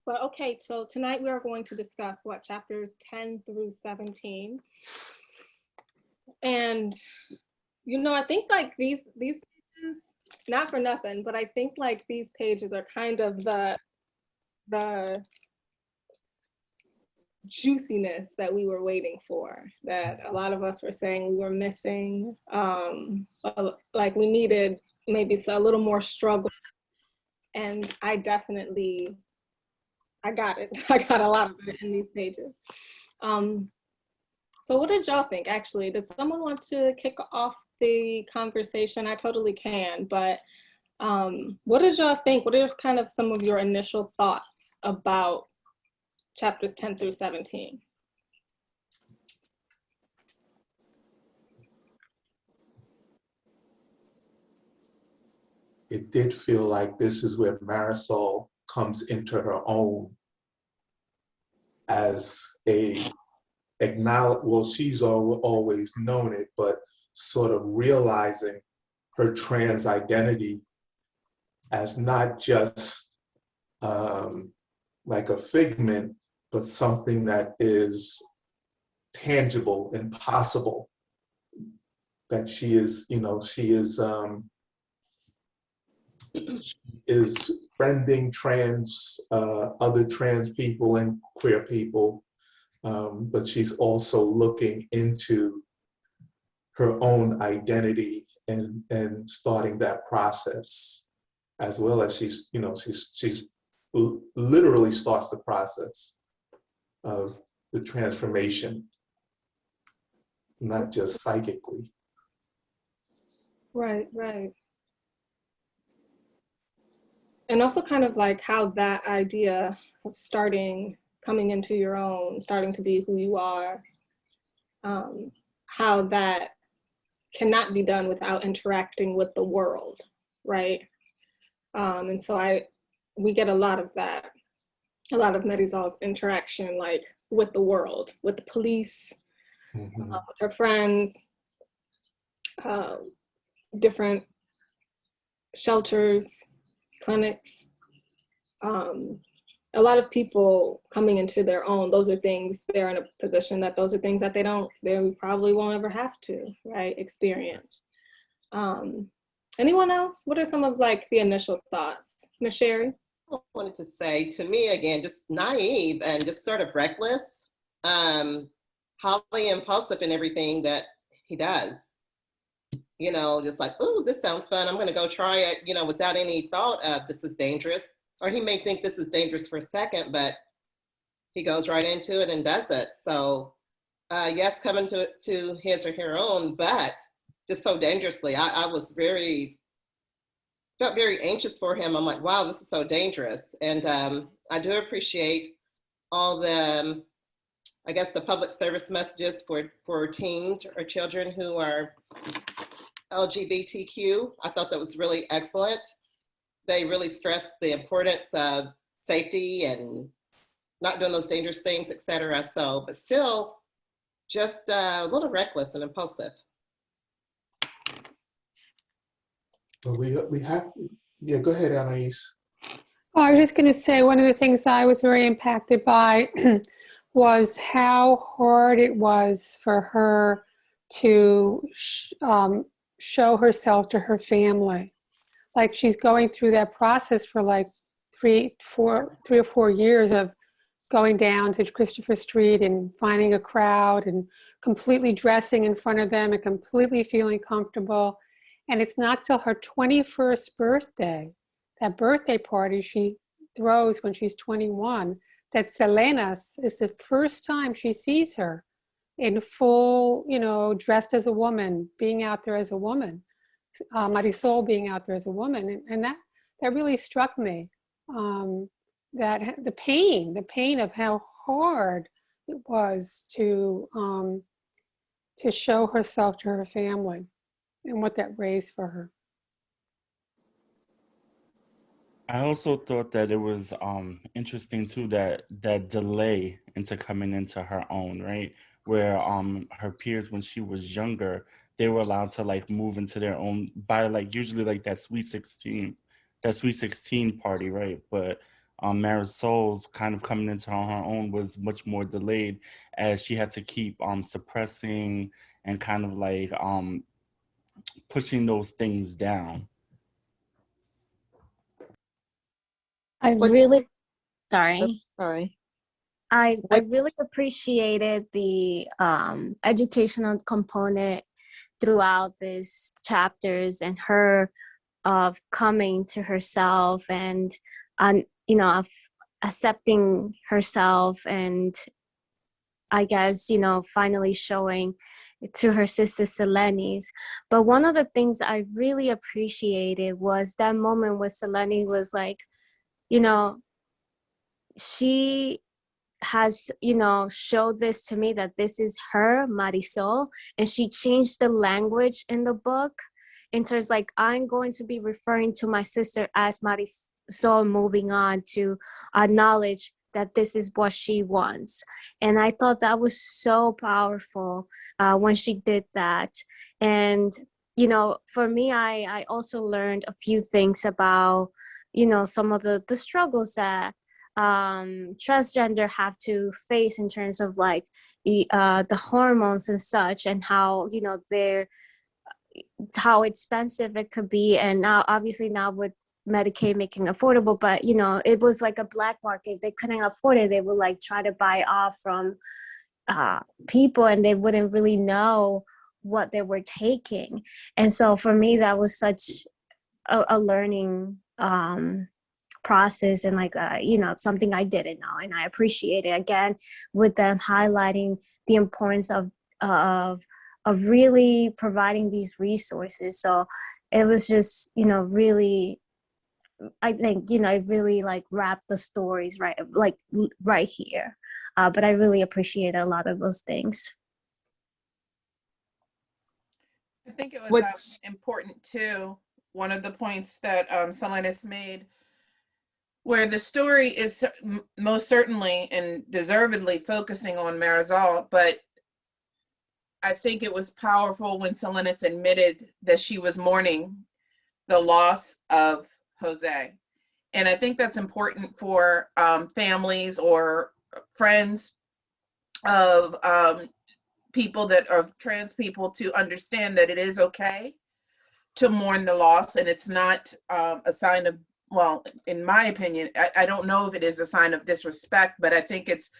But okay, so tonight we are going to discuss what chapters 10 through 17. And you know, I think like these pages, not for nothing, but I think like these pages are kind of the juiciness that we were waiting for, that a lot of us were saying we were missing. Like we needed maybe a little more struggle. And I got it. I got a lot of it in these pages. So what did y'all think, actually? Did someone want to kick off the conversation? I totally can, but what did y'all think? What are kind of some of your initial thoughts about chapters 10 through 17? It did feel like this is where Marisol comes into her own as a well, she's always known it, but sort of realizing her trans identity as not just like a figment, but something that is tangible and possible. That she is, you know, she is friending other trans people and queer people, but she's also looking into her own identity and starting that process, as well as she's literally starts the process of the transformation, not just psychically. Right. And also kind of like how that idea of coming into your own, starting to be who you are, how that cannot be done without interacting with the world, right? And so we get a lot of that, a lot of Marizol's interaction like with the world, with the police, with her friends, different shelters, clinics, a lot of people coming into their own. Those are things, they're in a position that those are things that they probably won't ever have to, right, experience. Anyone else? What are some of like the initial thoughts? Ms. Sherry? I wanted to say, to me, again, just naive and just sort of reckless, highly impulsive in everything that he does. You know, just like, oh, this sounds fun, I'm gonna go try it, you know, without any thought of this is dangerous. Or he may think this is dangerous for a second, but he goes right into it and does it. So yes, coming to his or her own, but just so dangerously. I felt very anxious for him. I'm like, wow, this is so dangerous. And I do appreciate all the, I guess, the public service messages for teens or children who are LGBTQ. I thought that was really excellent. They really stressed the importance of safety and not doing those dangerous things, et cetera. So, but still just a little reckless and impulsive. But we have to, yeah, go ahead, Anais. Oh, I was just going to say, one of the things I was very impacted by was how hard it was for her to show herself to her family. Like she's going through that process for like 3 or 4 years of going down to Christopher Street and finding a crowd and completely dressing in front of them and completely feeling comfortable. And it's not till her 21st birthday, that birthday party she throws when she's 21, that Selenis is the first time she sees her in full, you know, dressed as a woman, being out there as a woman, Marizol being out there as a woman. And that really struck me, that the pain of how hard it was to show herself to her family and what that raised for her. I also thought that it was interesting too, that delay into coming into her own, right? Where her peers, when she was younger, they were allowed to like move into their own by like usually like that sweet 16 party, right? But Marisol's kind of coming into her own was much more delayed, as she had to keep suppressing and kind of like pushing those things down. I really, sorry. Sorry. I really appreciated the educational component throughout these chapters, and her of coming to herself and you know, of accepting herself, and I guess, you know, finally showing to her sister Selenis. But one of the things I really appreciated was that moment where Selenis was like, you know, she has, you know, showed this to me, that this is her, Marizol, and she changed the language in the book in terms like, I'm going to be referring to my sister as Marizol, moving on to acknowledge that this is what she wants. And I thought that was so powerful when she did that. And, you know, for me, I also learned a few things about, you know, some of the struggles that transgender have to face in terms of like the hormones and such, and how, you know, how expensive it could be. And now, obviously now with Medicaid making affordable, but you know, it was like a black market. If they couldn't afford it, they would like try to buy off from people, and they wouldn't really know what they were taking. And so for me, that was such a learning process, and like you know, something I didn't know, and I appreciate it again with them highlighting the importance of really providing these resources. So it was just, you know, really, I think, you know, it really like wrapped the stories right, like right here. But I really appreciate a lot of those things. I think it was important too. One of the points that Selenis made, where the story is most certainly and deservedly focusing on Marizol, but I think it was powerful when Selenis admitted that she was mourning the loss of Jose. And I think that's important for families or friends of people that are trans people to understand that it is okay to mourn the loss, and it's not a sign of, well, in my opinion, I don't know if it is a sign of disrespect, but I think it's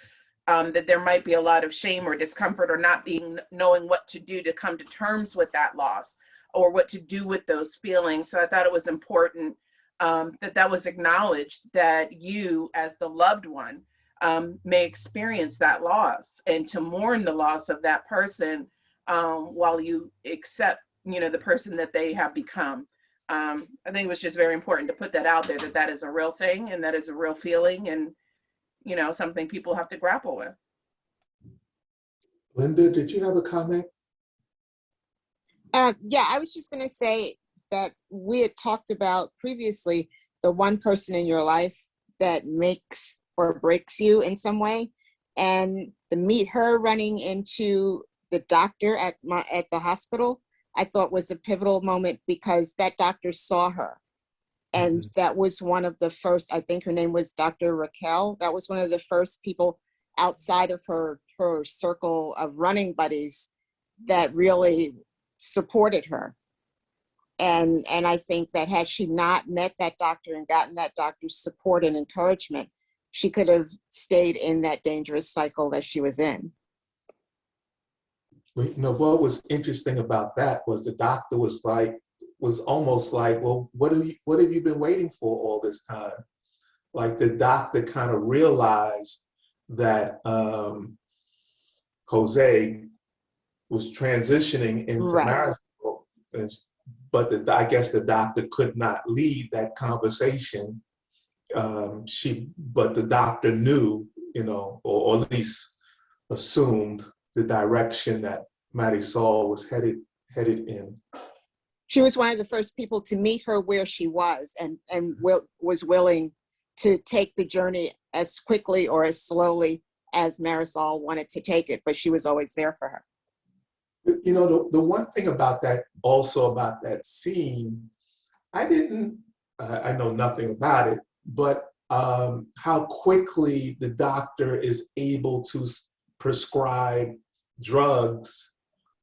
that there might be a lot of shame or discomfort, or not knowing what to do to come to terms with that loss, or what to do with those feelings. So I thought it was important that was acknowledged, that you as the loved one may experience that loss, and to mourn the loss of that person while you accept, you know, the person that they have become. I think it was just very important to put that out there, that that is a real thing, and that is a real feeling, and, you know, something people have to grapple with. Linda, did you have a comment? Yeah, I was just going to say that we had talked about previously the one person in your life that makes or breaks you in some way, and to meet her running into the doctor at the hospital, I thought was a pivotal moment, because that doctor saw her. And that was one of the first, I think her name was Dr. Raquel. That was one of the first people outside of her circle of running buddies that really supported her. And I think that had she not met that doctor and gotten that doctor's support and encouragement, she could have stayed in that dangerous cycle that she was in. You know, what was interesting about that was the doctor was almost like, well, what have you been waiting for all this time? Like the doctor kind of realized that Jose was transitioning into Marizol, but I guess the doctor could not lead that conversation. But the doctor knew, you know, or at least assumed the direction that Marizol was headed in. She was one of the first people to meet her where she was, and was willing to take the journey as quickly or as slowly as Marizol wanted to take it, but she was always there for her. You know, the one thing about that, also about that scene, I know nothing about it, but how quickly the doctor is able to prescribe drugs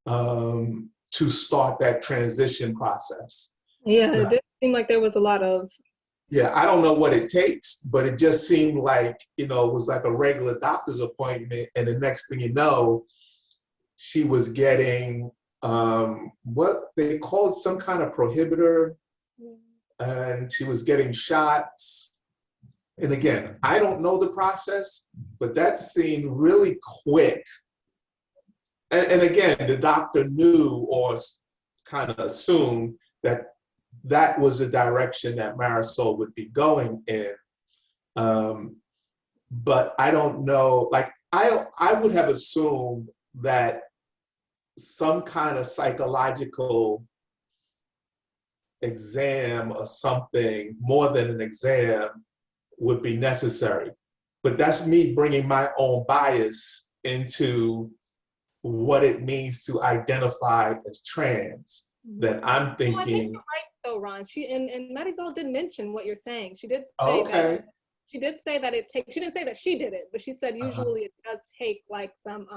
to start that transition process. Yeah, it did seem like there was a lot of. Yeah, I don't know what it takes, but it just seemed like, it was like a regular doctor's appointment. And the next thing you know, she was getting what they called some kind of prohibitor, and she was getting shots. And again, I don't know the process, but that seemed really quick. And again, the doctor knew or kind of assumed that that was the direction that Marisol would be going in. But I don't know, like I would have assumed that some kind of psychological exam or something more than an exam would be necessary. But that's me bringing my own bias into what it means to identify as trans, that I'm thinking. I think you're right though, Ron. And Marizol did mention what you're saying. She did say that. She did say that it takes. She didn't say that she did it, but she said usually it does take like some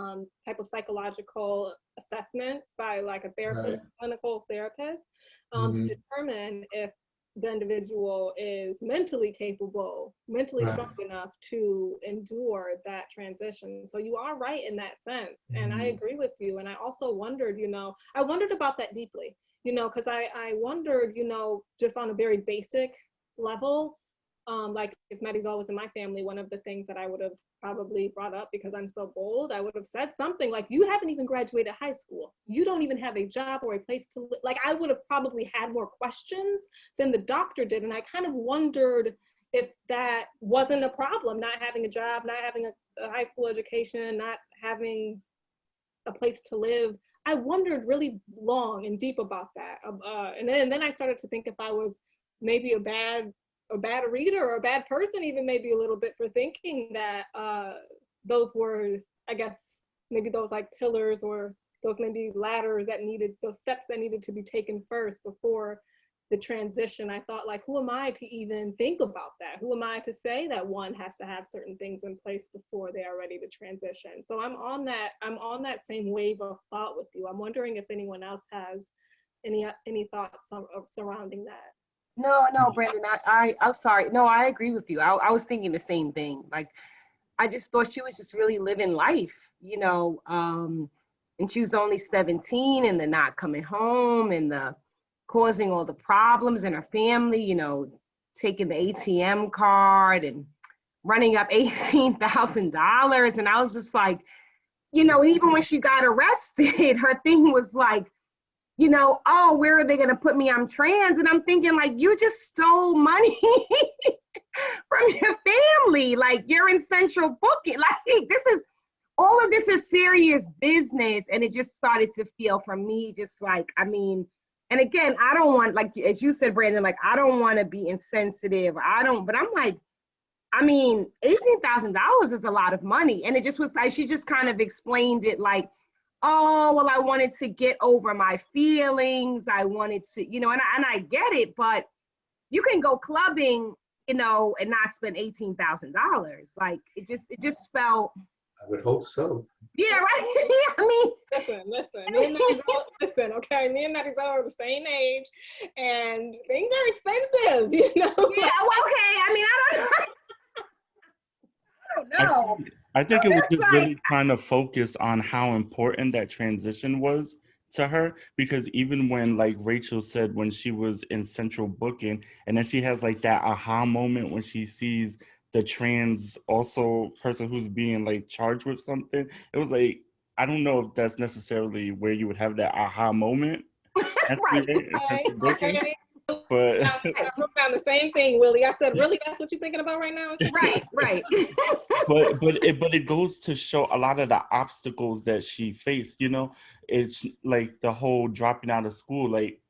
type of psychological assessments by like a therapist, clinical therapist, to determine if the individual is mentally capable, mentally strong enough to endure that transition. So you are right in that sense. And I agree with you. And I also wondered, I wondered about that deeply, because I wondered, just on a very basic level, like if Marizol was in my family, one of the things that I would have probably brought up, because I'm so bold, I would have said something like, you haven't even graduated high school. You don't even have a job or a place to live. Like I would have probably had more questions than the doctor did. And I kind of wondered if that wasn't a problem, not having a job, not having a high school education, not having a place to live. I wondered really long and deep about that. And then I started to think if I was maybe a bad reader or a bad person, even maybe a little bit, for thinking that those were, I guess, maybe those like pillars or those maybe ladders that needed, those steps that needed to be taken first before the transition. I thought, like, who am I to even think about that? Who am I to say that one has to have certain things in place before they are ready to transition? So I'm on that same wave of thought with you. I'm wondering if anyone else has any thoughts surrounding that. No, Brandon, I'm sorry. No, I agree with you. I was thinking the same thing. Like, I just thought she was just really living life, and she was only 17, and the not coming home and the causing all the problems in her family, taking the ATM card and running up $18,000. And I was just like, even when she got arrested, her thing was like, oh, where are they going to put me? I'm trans. And I'm thinking, like, you just stole money from your family. Like, you're in central booking. Like, all of this is serious business. And it just started to feel for me, just like, and again, I don't want, like, as you said, Brandon, like, I don't want to be insensitive. But I'm like, $18,000 is a lot of money. And it just was like, she just kind of explained it like, oh, well, I wanted to get over my feelings. I wanted to, and I get it, but you can go clubbing, and not spend $18,000. Like, it just felt. I would hope so. Yeah, right. Listen. Me and Marizol, listen, okay. Me and Marizol are the same age, and things are expensive, Yeah, well, okay. I don't know. I think it was just really trying to focus on how important that transition was to her, because even when, like Rachel said, when she was in central booking, and then she has like that aha moment when she sees the trans also person who's being like charged with something, it was like, I don't know if that's necessarily where you would have that aha moment. Right. Okay. But I wrote down the same thing, Willie. I said, really, that's what you're thinking about right now? Right. but it goes to show a lot of the obstacles that she faced. It's like the whole dropping out of school. Like,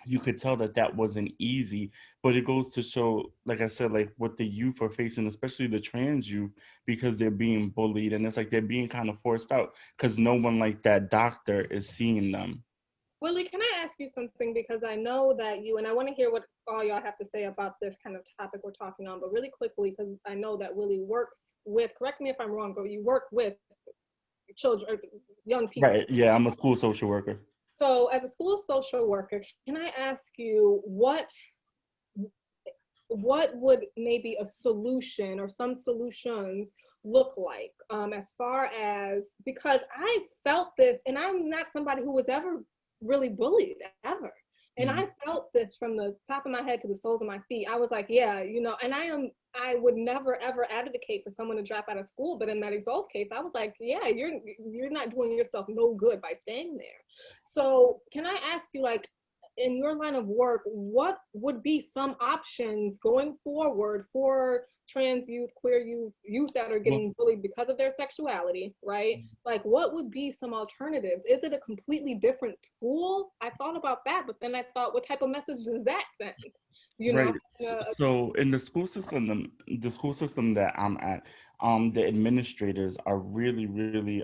you could tell that wasn't easy, but it goes to show, like I said, like what the youth are facing, especially the trans youth, because they're being bullied, and it's like they're being kind of forced out because no one like that doctor is seeing them. Willie, can I ask you something? Because I know that you, and I want to hear what all y'all have to say about this kind of topic we're talking on, but really quickly, because I know that Willie works with, correct me if I'm wrong, but you work with children, young people. Right. Yeah, I'm a school social worker. So as a school social worker, can I ask you what would maybe a solution or some solutions look like, as far as, because I felt this, and I'm not somebody who was ever really bullied ever. And I felt this from the top of my head to the soles of my feet. I was like, yeah, you know, and I would never ever advocate for someone to drop out of school. But in Marizol's case, I was like, yeah, you're not doing yourself no good by staying there. So can I ask you, like, in your line of work, what would be some options going forward for trans youth, queer youth that are getting bullied because of their sexuality, right? Like, what would be some alternatives? Is it a completely different school? I thought about that, but then I thought, what type of message does that send? You know? Right. So in the school system that I'm at, the administrators are really, really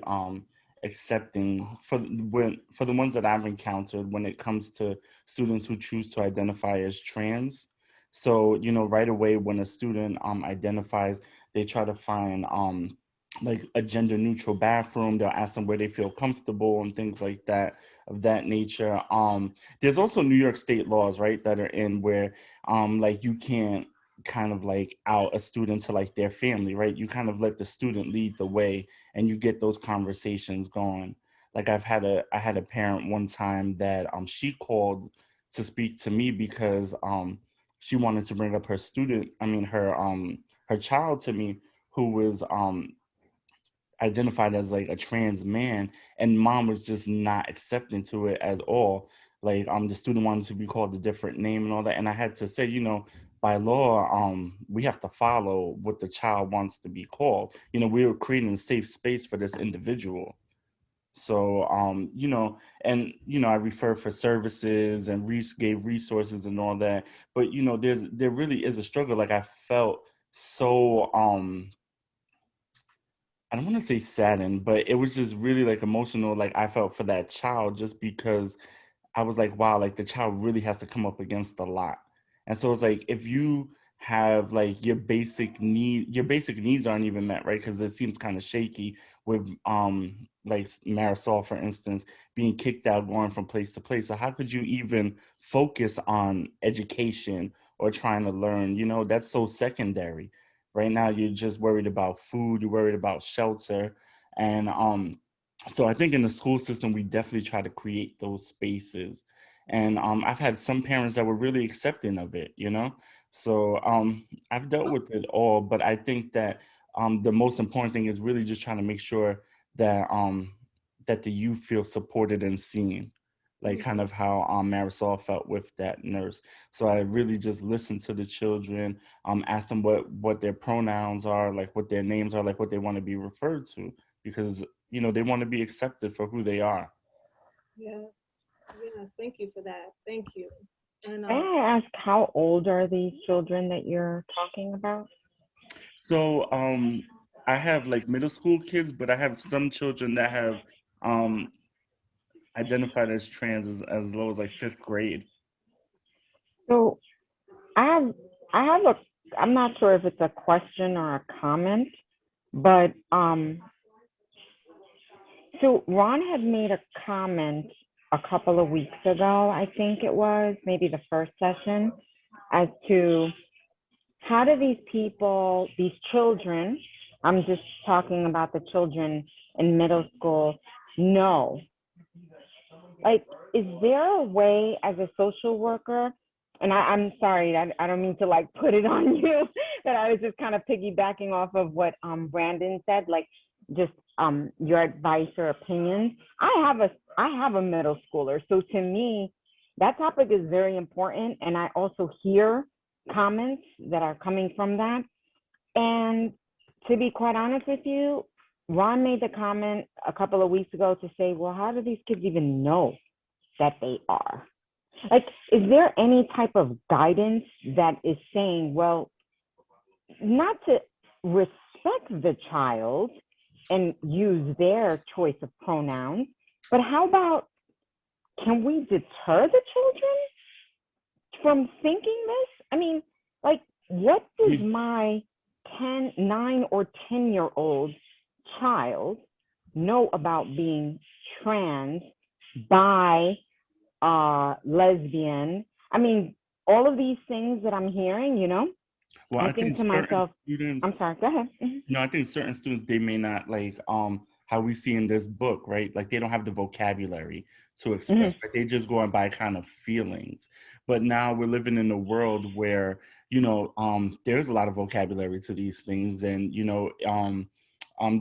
accepting for the ones that I've encountered when it comes to students who choose to identify as trans. So, you know, right away when a student identifies, they try to find like a gender neutral bathroom. They'll ask them where they feel comfortable and things like that, of that nature. There's also New York state laws, right, that are in where like you can't kind of like out a student to like their family, right? You kind of let the student lead the way and you get those conversations going. Like I had a parent one time that she called to speak to me because she wanted to bring up her her child to me, who was identified as like a trans man, and mom was just not accepting to it at all. Like the student wanted to be called a different name and all that, and I had to say, you know, by law we have to follow what the child wants to be called. You know, we were creating a safe space for this individual. So you know, and you know, I refer for services and gave resources and all that, but you know, there really is a struggle. Like I felt so I don't want to say saddened, but it was just really like emotional. Like I felt for that child just because I was like, wow, like the child really has to come up against a lot. And so it's like, if you have like your basic needs aren't even met, right? Because it seems kind of shaky with like Marisol, for instance, being kicked out, going from place to place. So how could you even focus on education or trying to learn? You know, that's so secondary. Right now, you're just worried about food, you're worried about shelter. And so I think in the school system, we definitely try to create those spaces. And I've had some parents that were really accepting of it, you know? So I've dealt with it all, but I think that the most important thing is really just trying to make sure that that the youth feel supported and seen, like kind of how Marisol felt with that nurse. So I really just listened to the children, asked them what their pronouns are, like what their names are, like what they want to be referred to, because you know they want to be accepted for who they are. Yes, yes, thank you for that. Thank you. And May I ask, how old are these children that you're talking about? So I have like middle school kids, but I have some children that have um identified as trans as low as like fifth grade. So I have, I have a, I'm not sure if it's a question or a comment, but so Ron had made a comment a couple of weeks ago, I think it was, maybe the first session, as to how do these people, these children, I'm just talking about the children in middle school, know? Like, is there a way as a social worker, and I'm sorry, I don't mean to like put it on you, but I was just kind of piggybacking off of what Brandon said, like just your advice or opinions. I have a middle schooler, so to me, that topic is very important, and I also hear comments that are coming from that. And to be quite honest with you, Ron made the comment a couple of weeks ago to say, well, how do these kids even know that they are? Like, is there any type of guidance that is saying, well, not to respect the child and use their choice of pronouns, but how about can we deter the children from thinking this? I mean, like, what does my 9 or 10-year-old child know about being trans, bi, lesbian? I mean, all of these things that I'm hearing, you know, Well, I think to myself, students, I'm sorry, go ahead. I think certain students, they may not like how we see in this book, right? Like they don't have the vocabulary to express, but they just go by kind of feelings. But now we're living in a world where, you know, there's a lot of vocabulary to these things, and you know,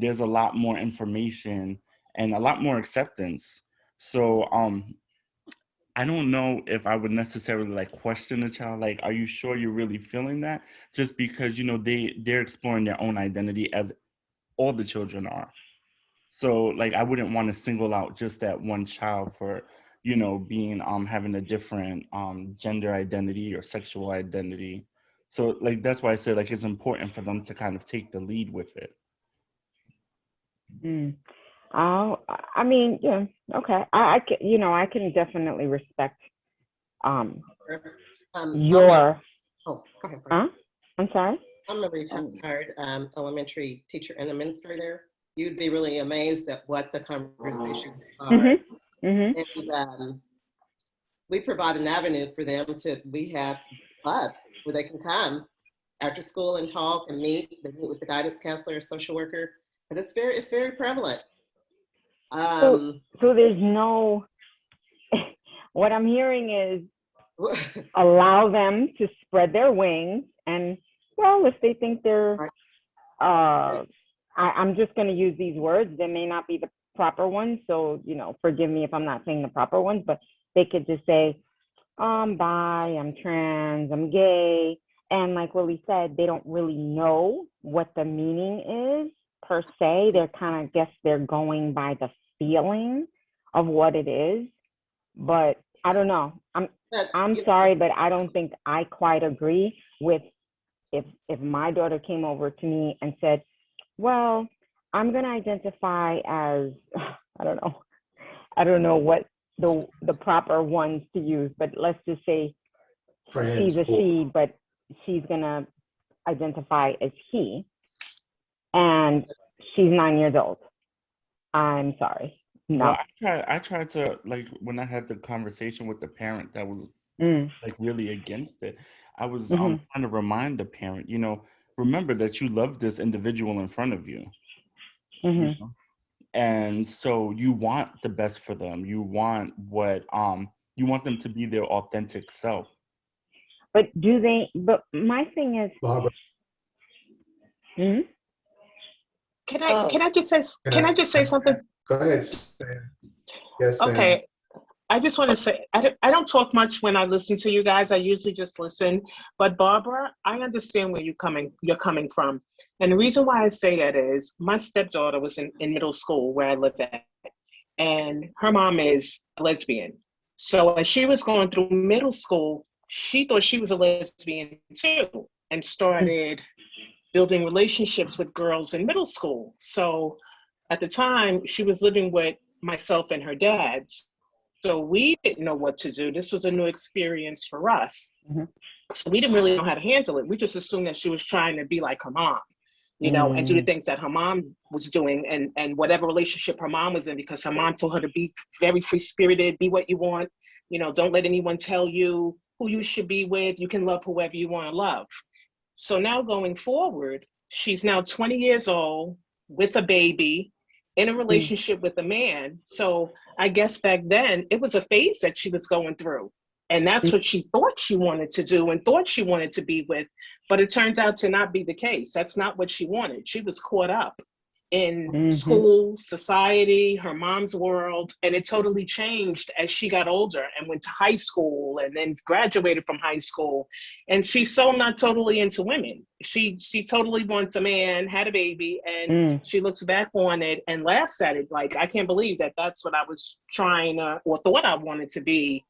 there's a lot more information and a lot more acceptance. So I don't know if I would necessarily like question a child, like, are you sure you're really feeling that? Just because, you know, they're exploring their own identity, as all the children are. So like, I wouldn't want to single out just that one child for, you know, being, having a different gender identity or sexual identity. So like, that's why I said like, it's important for them to kind of take the lead with it. Oh, I mean, yeah, okay. I can, you know, I can definitely respect your. Oh, go ahead. I'm sorry. I'm a retired elementary teacher and administrator. You'd be really amazed at what the conversations are. And we provide an avenue for them to. We have clubs where they can come after school and talk and meet. They meet with the guidance counselor or social worker, but it's very prevalent. So there's no, what I'm hearing is allow them to spread their wings, and well, if they think they're, I'm just going to use these words, they may not be the proper ones, so, you know, forgive me if I'm not saying the proper ones, but they could just say, I'm bi, I'm trans, I'm gay, and like Willie said, they don't really know what the meaning is per se. They're kind of, guess they're going by the feeling of what it is, but I don't know. I'm sorry, but I don't think I quite agree with if my daughter came over to me and said, well, I'm going to identify as, I don't know what the proper ones to use, but let's just say she's a she, but she's going to identify as he, and she's 9 years old. I'm sorry. No. Well, I tried to, like, when I had the conversation with the parent that was like really against it, I was trying to remind the parent, you know, remember that you love this individual in front of you. You know? And so you want the best for them. You want you want them to be their authentic self. But my thing is, Barbara. Can I just say something? Go ahead, Sam. Yes, Sam. Okay. I just want to say, I don't talk much when I listen to you guys. I usually just listen. But Barbara, I understand where you're coming from. And the reason why I say that is my stepdaughter was in middle school where I live at. And her mom is a lesbian. So as she was going through middle school, she thought she was a lesbian too, and started building relationships with girls in middle school. So at the time, she was living with myself and her dad. So we didn't know what to do. This was a new experience for us. So we didn't really know how to handle it. We just assumed that she was trying to be like her mom, you know, and do the things that her mom was doing, and whatever relationship her mom was in, because her mom told her to be very free-spirited, be what you want, you know, don't let anyone tell you who you should be with. You can love whoever you want to love. So now going forward, she's now 20 years old with a baby in a relationship with a man. So I guess back then it was a phase that she was going through. And that's what she thought she wanted to do and thought she wanted to be with. But it turns out to not be the case. That's not what she wanted. She was caught up in school, society, her mom's world, and it totally changed as she got older and went to high school and then graduated from high school. And she's so not totally into women. She totally wants a man, had a baby, and she looks back on it and laughs at it. Like, I can't believe that that's what I was trying to, or thought I wanted to be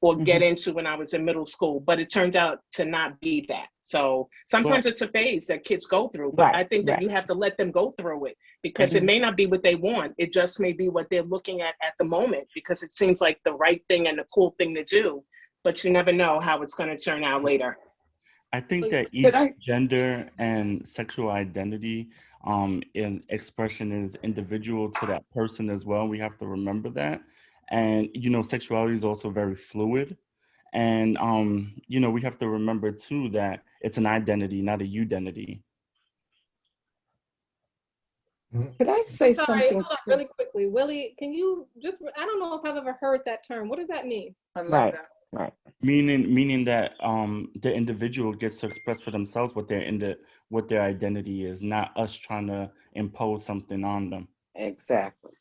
or get into when I was in middle school, but it turned out to not be that. So sometimes it's a phase that kids go through, but I think that you have to let them go through it, because it may not be what they want. It just may be what they're looking at the moment, because it seems like the right thing and the cool thing to do, but you never know how it's going to turn out later. I think that each gender and sexual identity in expression is individual to that person as well. We have to remember that. And, you know, sexuality is also very fluid. And, you know, we have to remember too that it's an identity, not a you-identity. Could I say something? Hold on, really quickly. Willie, can you just, I don't know if I've ever heard that term. What does that mean? I love that. Right. Meaning that the individual gets to express for themselves what their identity is, not us trying to impose something on them. Exactly.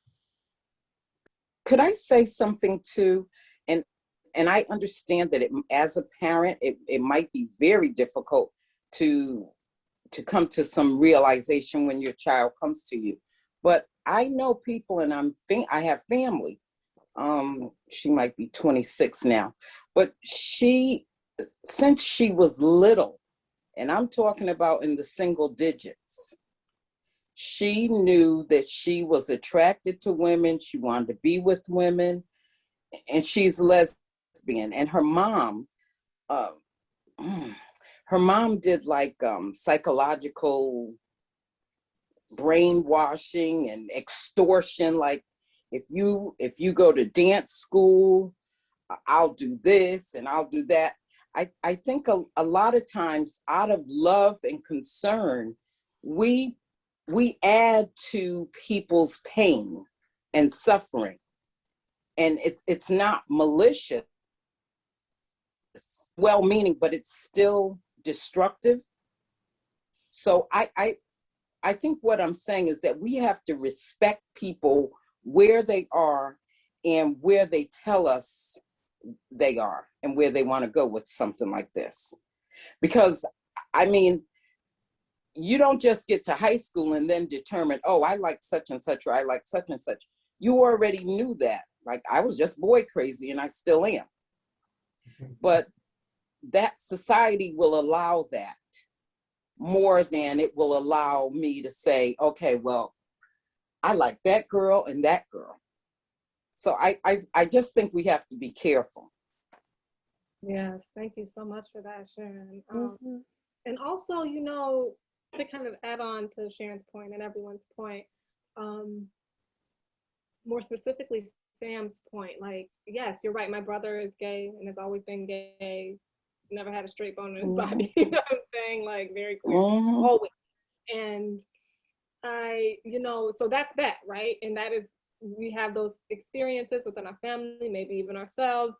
Could I say something too? And I understand that as a parent, it might be very difficult to come to some realization when your child comes to you. But I know people, and I have family. She might be 26 now, but since she was little, and I'm talking about in the single digits, she knew that she was attracted to women. She wanted to be with women, and she's lesbian. And her mom did like psychological brainwashing and extortion. Like, if you go to dance school, I'll do this and I'll do that. I think a lot of times, out of love and concern, we add to people's pain and suffering, and it's not malicious, well-meaning, but it's still destructive. So I think what I'm saying is that we have to respect people where they are and where they tell us they are and where they want to go with something like this. Because, I mean, you don't just get to high school and then determine, oh, I like such and such, or I like such and such. You already knew that. Like, I was just boy crazy, and I still am. But that society will allow that more than it will allow me to say, okay, well, I like that girl and that girl. So I just think we have to be careful. Yes, thank you so much for that, Sharon. And also, you know, to kind of add on to Sharon's point and everyone's point, more specifically Sam's point, like, yes, you're right, my brother is gay and has always been gay, never had a straight bone in his body, you know what I'm saying? Like, very clear, always. And you know, so that's that, right? And that is, we have those experiences within our family, maybe even ourselves.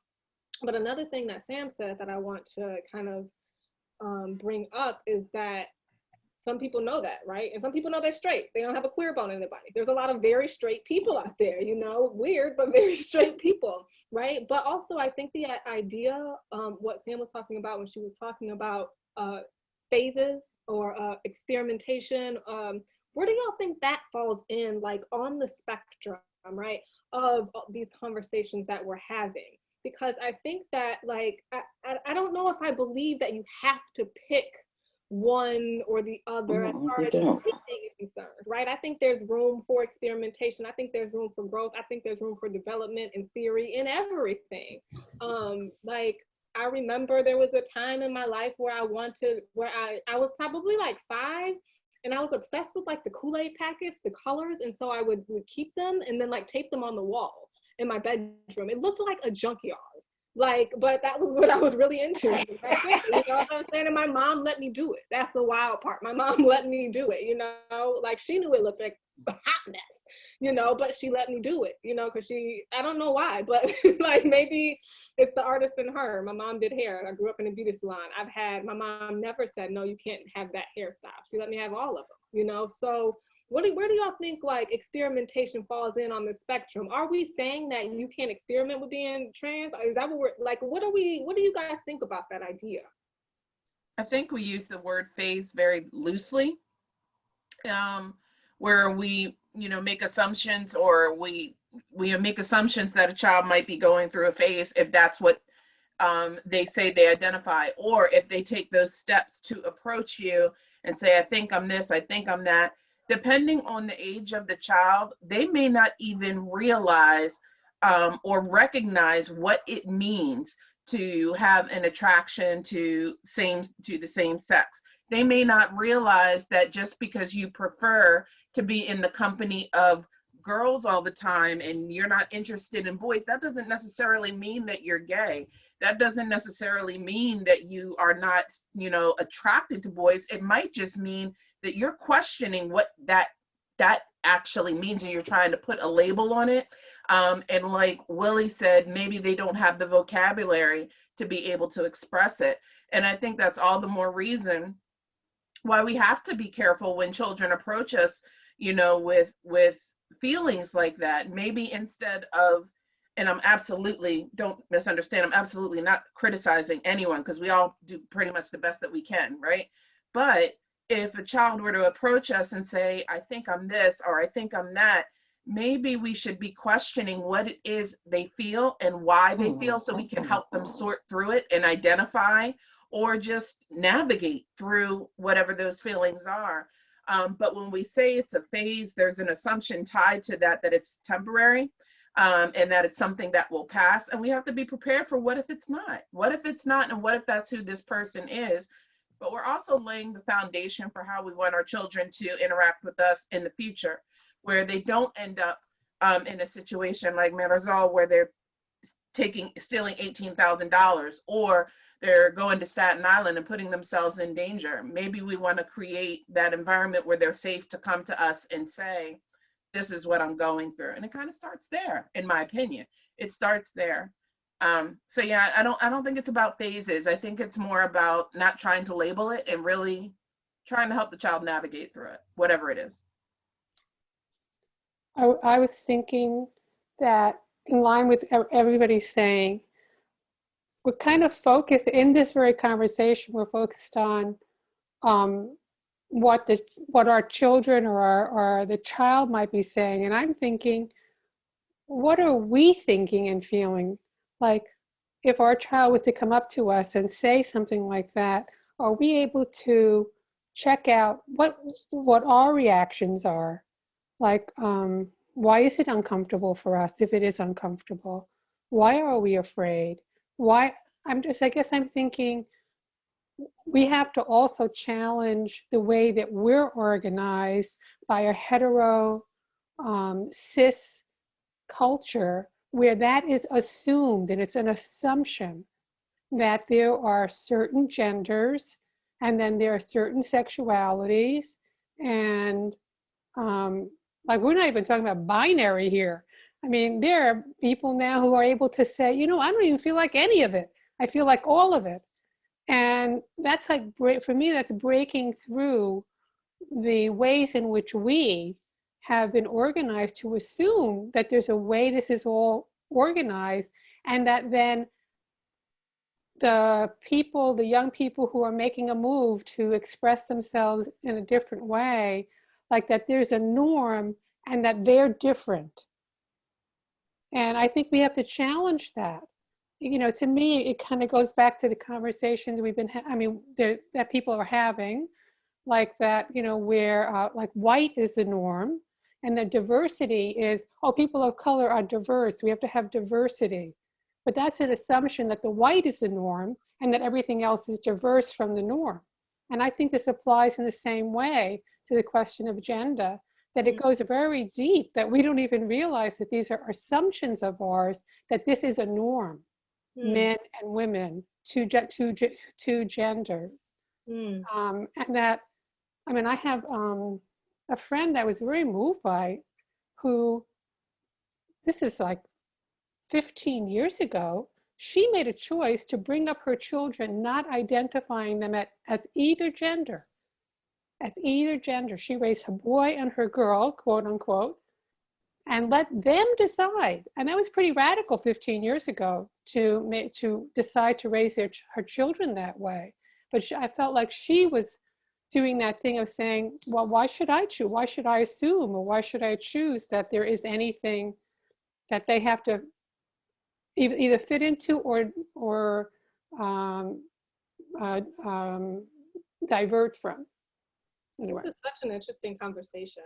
But another thing that Sam said that I want to kind of bring up is that some people know that, right? And some people know they're straight. They don't have a queer bone in their body. There's a lot of very straight people out there, you know, weird, but very straight people, right? But also, I think the idea, what Sam was talking about when she was talking about phases or experimentation, where do y'all think that falls in, like, on the spectrum, right, of these conversations that we're having? Because I think that, like, I don't know if I believe that you have to pick one or the other as far as anything is concerned, right? I think there's room for experimentation. I think there's room for growth. I think there's room for development and theory in everything. Like, I remember there was a time in my life where I was probably like 5, and I was obsessed with like the Kool-Aid packets, the colors, and so I would keep them and then like tape them on the wall in my bedroom. It looked like a junkyard. Like, but that was what I was really into. Right? You know what I'm saying? And my mom let me do it. That's the wild part. My mom let me do it, you know? Like, she knew it looked like a hot mess, you know, but she let me do it, you know, because I don't know why, but like, maybe it's the artist in her. My mom did hair. I grew up in a beauty salon. My mom never said, no, you can't have that hairstyle. She let me have all of them, you know? So where do y'all think, like, experimentation falls in on the spectrum? Are we saying that you can't experiment with being trans? Is that what we're, like, what do you guys think about that idea? I think we use the word phase very loosely, where we, you know, make assumptions, or we make assumptions that a child might be going through a phase if that's what they say they identify, or if they take those steps to approach you and say, I think I'm this, I think I'm that. Depending on the age of the child, they may not even realize or recognize what it means to have an attraction to the same sex. They may not realize that just because you prefer to be in the company of girls all the time and you're not interested in boys, that doesn't necessarily mean that you're gay. That doesn't necessarily mean that you are not, attracted to boys. It might just mean that you're questioning what that actually means, and you're trying to put a label on it. And like Willie said, maybe they don't have the vocabulary to be able to express it. And I think that's all the more reason why we have to be careful when children approach us, with feelings like that. Maybe instead of, and don't misunderstand, I'm absolutely not criticizing anyone, because we all do pretty much the best that we can, right? But if a child were to approach us and say, I think I'm this, or I think I'm that, maybe we should be questioning what it is they feel and why they feel, so we can help them sort through it and identify, or just navigate through whatever those feelings are. But when we say it's a phase, there's an assumption tied to that it's temporary, and that it's something that will pass. And we have to be prepared for what if it's not? What if it's not, and what if that's who this person is? But we're also laying the foundation for how we want our children to interact with us in the future, where they don't end up in a situation like Marizol, where they're stealing $18,000, or they're going to Staten Island and putting themselves in danger. Maybe we want to create that environment where they're safe to come to us and say, this is what I'm going through. And it kind of starts there, in my opinion. It starts there. So yeah, I don't think it's about phases. I think it's more about not trying to label it and really trying to help the child navigate through it, whatever it is. I was thinking that, in line with everybody's saying, we're kind of focused in this very conversation. We're focused on what our children or the child might be saying, and I'm thinking, what are we thinking and feeling? Like, if our child was to come up to us and say something like that, are we able to check out what our reactions are? Like, why is it uncomfortable for us if it is uncomfortable? Why are we afraid? I guess I'm thinking we have to also challenge the way that we're organized by a hetero, cis culture, where that is assumed, and it's an assumption that there are certain genders, and then there are certain sexualities, and like, we're not even talking about binary here. I mean, there are people now who are able to say, I don't even feel like any of it. I feel like all of it. And that's like, for me, that's breaking through the ways in which we have been organized to assume that there's a way this is all organized, and that then the young people who are making a move to express themselves in a different way, like that there's a norm and that they're different. And I think we have to challenge that. To me, it kind of goes back to the conversations we've been that people are having, like that, where like white is the norm, and the diversity is, people of color are diverse, we have to have diversity. But that's an assumption that the white is the norm and that everything else is diverse from the norm. And I think this applies in the same way to the question of gender, that it goes very deep, that we don't even realize that these are assumptions of ours, that this is a norm, men and women, two genders. And that, I have a friend that was very moved by, who, this is like 15 years ago, she made a choice to bring up her children not identifying them as either gender. She raised her boy and her girl, quote unquote, and let them decide. And that was pretty radical 15 years ago, to decide to raise her children that way. But I felt like she was doing that thing of saying, well, why should I choose? Why should I assume, or why should I choose that there is anything that they have to either fit into or or divert from. Anyway. This is such an interesting conversation.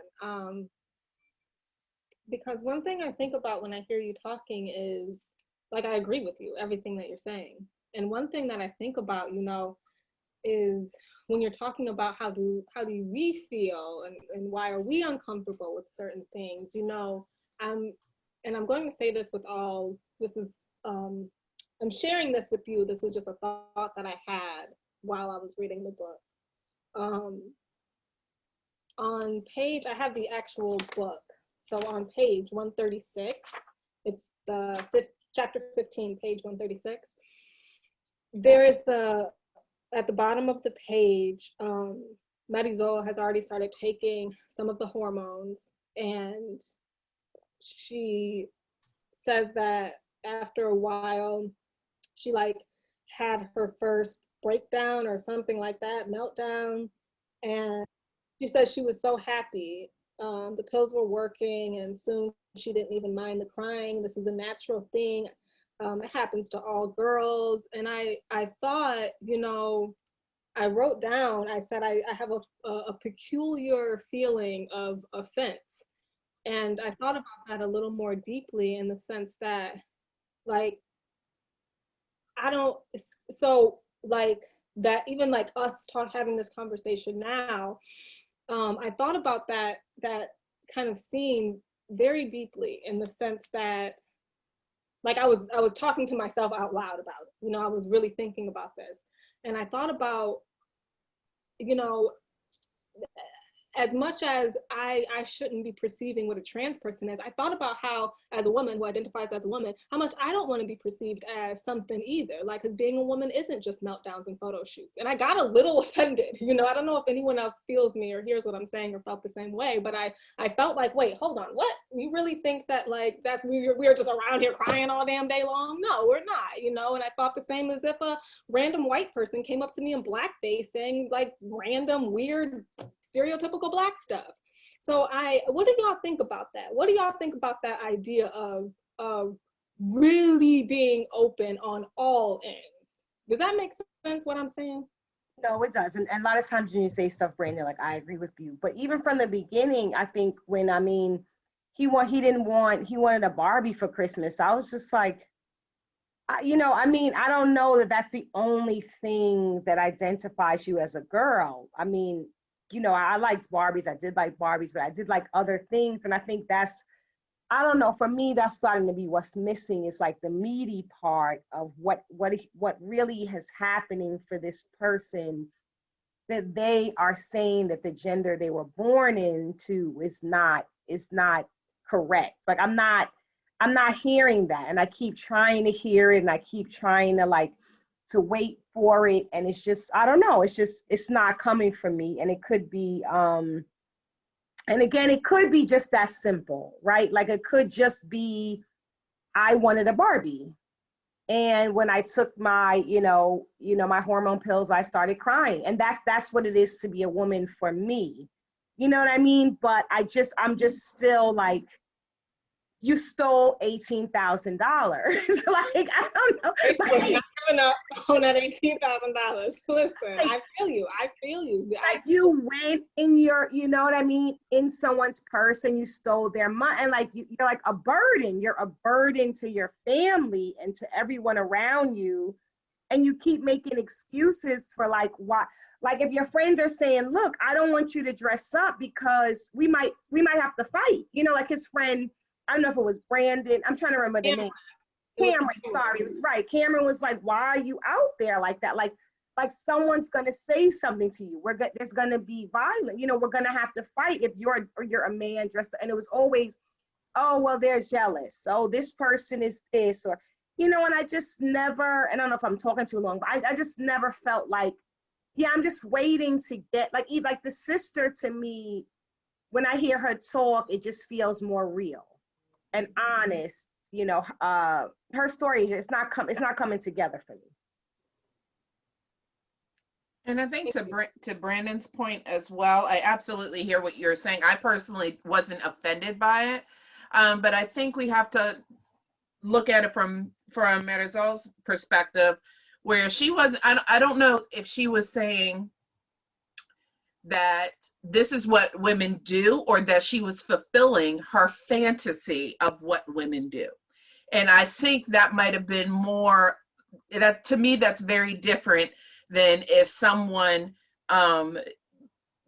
Because one thing I think about when I hear you talking is, like, I agree with you, everything that you're saying. And one thing that I think about, you know, is when you're talking about how do we feel and why are we uncomfortable with certain things, you know, and I'm going to say this with all, this is, I'm sharing this with you, this is just a thought that I had while I was reading the book. On page, I have the actual book. So on page 136, it's the chapter 15, page 136. There is at the bottom of the page, Marizol has already started taking some of the hormones, and she says that after a while, she like had her first breakdown or something like that, meltdown, and she says she was so happy. The pills were working, and soon she didn't even mind the crying. This is a natural thing. It happens to all girls. And I thought, you know, I wrote down, I said, I have a peculiar feeling of offense. And I thought about that a little more deeply in the sense that, like, so like that, even like us having this conversation now, I thought about that kind of scene very deeply in the sense that, like, I was talking to myself out loud about it. You know, I was really thinking about this. And I thought about, you know, as much as I shouldn't be perceiving what a trans person is, I thought about how, as a woman who identifies as a woman, how much I don't want to be perceived as something either. Like, because being a woman isn't just meltdowns and photo shoots. And I got a little offended. You know, I don't know if anyone else feels me or hears what I'm saying or felt the same way, but I felt like, wait, hold on, what? You really think that, like, that's we're just around here crying all damn day long? No, we're not, you know? And I thought the same as if a random white person came up to me in blackface saying, like, random, weird, stereotypical Black stuff. So what do y'all think about that? What do y'all think about that idea of really being open on all ends? Does that make sense, what I'm saying? No, it doesn't. And a lot of times when you say stuff, Brandon, like, I agree with you. But even from the beginning, I think when, I mean, he wanted a Barbie for Christmas. I was just like, you know, I mean, I don't know that that's the only thing that identifies you as a girl. I mean, you know, I liked Barbies. I did like Barbies, but I did like other things. And I think that's, I don't know, for me, that's starting to be what's missing. Is like the meaty part of what really is happening for this person, that they are saying that the gender they were born into is not correct. Like, I'm not hearing that. And I keep trying to hear it, and I keep trying to, like, to wait for it, and it's just, I don't know, it's not coming from me. And it could be and again, it could be just that simple, right? Like, it could just be, I wanted a Barbie, and when I took my my hormone pills, I started crying. And that's what it is to be a woman for me, you know what I mean? But I'm just still like, you stole $18,000. Like, I don't know. Like, not giving up on that $18,000. Listen, like, I feel you. Like, you went in your, you know what I mean, in someone's purse, and you stole their money, and like, you're like a burden. You're a burden to your family and to everyone around you. And you keep making excuses for, like, why. Like, if your friends are saying, look, I don't want you to dress up because we might have to fight. You know, like his friend, I don't know if it was Brandon. I'm trying to remember the name. Cameron, sorry, it was right. Cameron was like, why are you out there like that? Like someone's gonna say something to you. There's gonna be violence. You know, we're gonna have to fight if you're a man dressed. And it was always, oh, well, they're jealous. Oh, this person is this, or, you know. And I just never, and I don't know if I'm talking too long, but I just never felt like, yeah, I'm just waiting to get, like the sister to me, when I hear her talk, it just feels more real and honest. You know, her story, it's not coming together for me. And I think to Brandon's point as well, I absolutely hear what you're saying. I personally wasn't offended by it, but I think we have to look at it from Marizol's perspective, where she was, I don't know if she was saying that this is what women do, or that she was fulfilling her fantasy of what women do. And I think that might have been more, that to me, that's very different than if someone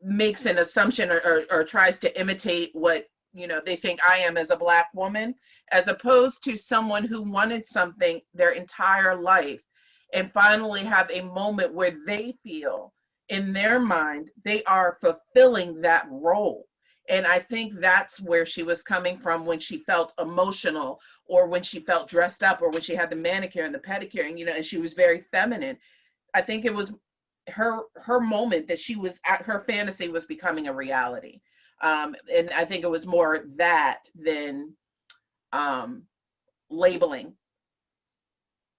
makes an assumption or tries to imitate what, you know, they think I am as a Black woman, as opposed to someone who wanted something their entire life and finally have a moment where they feel in their mind they are fulfilling that role. And I think that's where she was coming from when she felt emotional, or when she felt dressed up, or when she had the manicure and the pedicure, and, you know, and she was very feminine. I think it was her moment that she was at, her fantasy was becoming a reality. And I think it was more that than labeling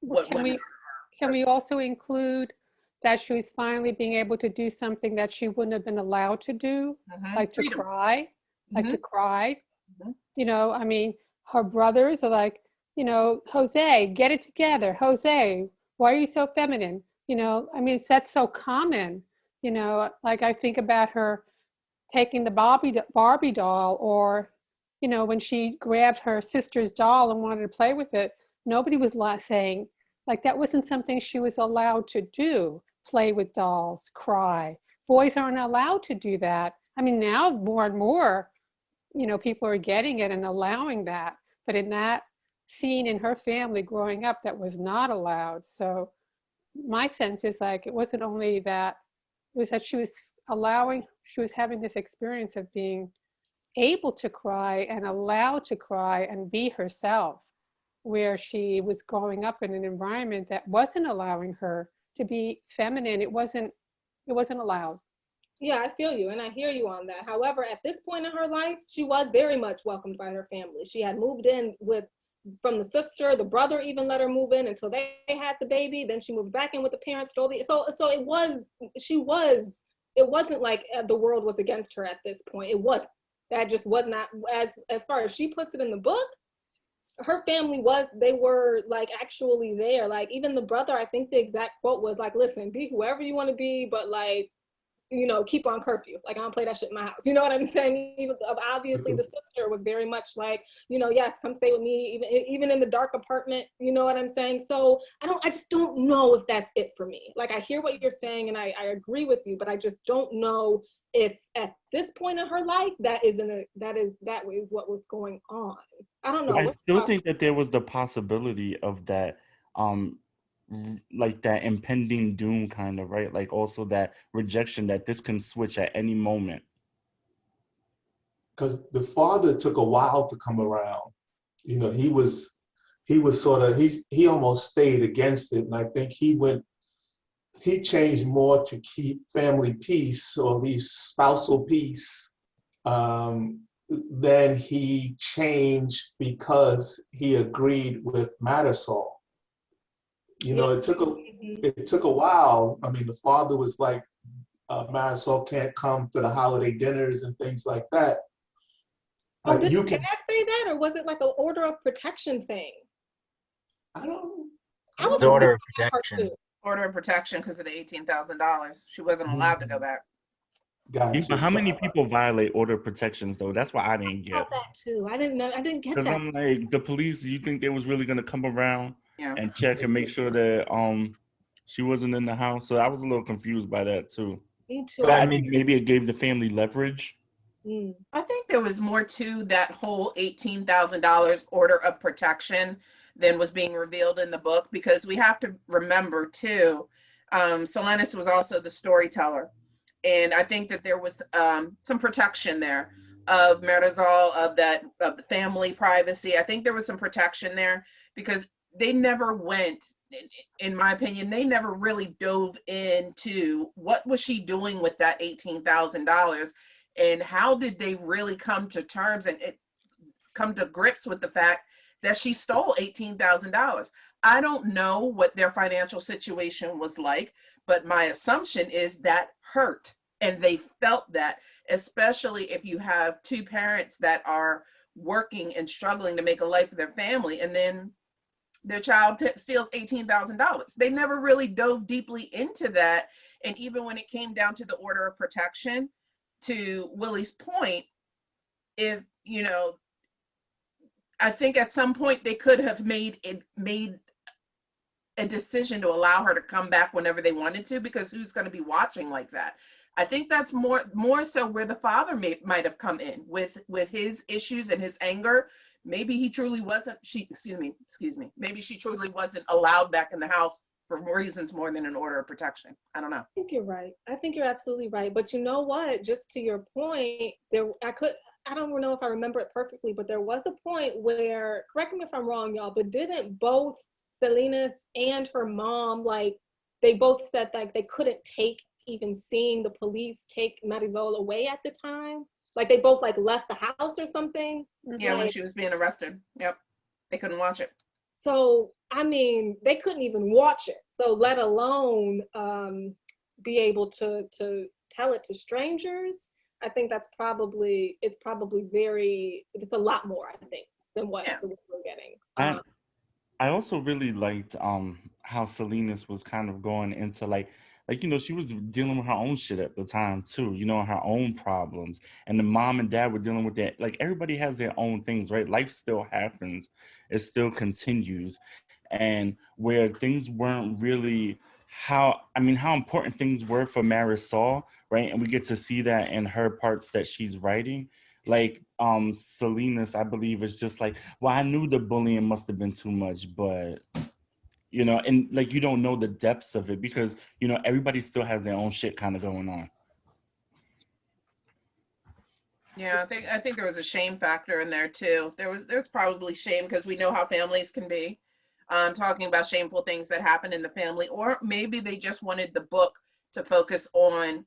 what Can we also include that she was finally being able to do something that she wouldn't have been allowed to do, like to freedom. cry, like to cry. Mhm. You know, I mean, her brothers are like, you know, Jose, get it together. Jose, why are you so feminine? You know, I mean, that's so common. You know, like I think about her taking the Barbie doll, or, you know, when she grabbed her sister's doll and wanted to play with it, nobody was saying, like, that wasn't something she was allowed to do, play with dolls, cry. Boys aren't allowed to do that. I mean, now more and more, you know, people are getting it and allowing that. But in that scene in her family growing up, that was not allowed. So my sense is like, it wasn't only that, it was that she was having this experience of being able to cry and allowed to cry and be herself, where she was growing up in an environment that wasn't allowing her to be feminine. It wasn't allowed. Yeah, I feel you and I hear you on that. However, at this point in her life, she was very much welcomed by her family. She had moved in from the sister, the brother even let her move in until they had the baby. Then she moved back in with the parents. So it wasn't like the world was against her at this point. It wasn't. That just was not, as far as she puts it in the book, her family they were like actually there. Like even the brother, I think the exact quote was like, listen, be whoever you want to be, but like, you know, keep on curfew. Like, I don't play that shit in my house. You know what I'm saying? Even obviously the sister was very much like, you know, yes, come stay with me, even in the dark apartment. You know what I'm saying? So I just don't know if that's it for me. Like, I hear what you're saying and I agree with you, but I just don't know if at this point in her life that is what was going on. I don't know. I still think that there was the possibility of that, like that impending doom kind of, right? Like also that rejection, that this can switch at any moment. Because the father took a while to come around. You know, he was sort of, he almost stayed against it. And I think he changed more to keep family peace, or at least spousal peace, than he changed because he agreed with Marizol. You know, it took a while. I mean, the father was like, Marizol can't come to the holiday dinners and things like that. Did Dad say that, or was it like an order of protection thing? I don't. I was order of protection. Order of protection because of the $18,000. She wasn't allowed to go back. Gotcha. But how many people violate order of protections though? That's what I didn't get. I thought that too. I didn't get that. Because I'm like, the police, do you think they was really gonna come around and check and make sure that she wasn't in the house? So I was a little confused by that too. Me too. But I think maybe it gave the family leverage. I think there was more to that whole $18,000 order of protection than was being revealed in the book, because we have to remember too, Selenis was also the storyteller. And I think that there was some protection there of Marizol, of the family privacy. I think there was some protection there because they never went, in my opinion, they never really dove into what was she doing with that $18,000 and how did they really come to terms and come to grips with the fact that she stole $18,000. I don't know what their financial situation was like, but my assumption is that hurt, and they felt that, especially if you have two parents that are working and struggling to make a life for their family, and then their child steals $18,000. They never really dove deeply into that. And even when it came down to the order of protection, to Willie's point, if, you know, I think at some point they could have made a decision to allow her to come back whenever they wanted to, because who's going to be watching like that? I think that's more so where the father might have come in with his issues and his anger. Maybe he truly wasn't, maybe she truly wasn't allowed back in the house for reasons more than an order of protection. I don't know. I think you're right. I think you're absolutely right. But you know what? Just to your point, I don't know if I remember it perfectly, but there was a point where, correct me if I'm wrong, y'all, but didn't both Selenis and her mom, like, they both said like they couldn't take even seeing the police take Marizol away at the time? Like they both like left the house or something? Yeah, like, when she was being arrested. Yep. They couldn't watch it. So, I mean, they couldn't even watch it. So let alone be able to tell it to strangers. I think it's probably it's a lot more, I think, than what we're getting. I also really liked how Selenis was kind of going into like, you know, she was dealing with her own shit at the time too, you know, her own problems. And the mom and dad were dealing with that. Like everybody has their own things, right? Life still happens. It still continues. And where things weren't really how important things were for Marisol, right? And we get to see that in her parts that she's writing. Like Selenis, I believe, is just like, well, I knew the bullying must have been too much, but you know, and like you don't know the depths of it because, you know, everybody still has their own shit kind of going on. Yeah, I think there was a shame factor in there too. There's probably shame because we know how families can be, talking about shameful things that happen in the family, or maybe they just wanted the book to focus on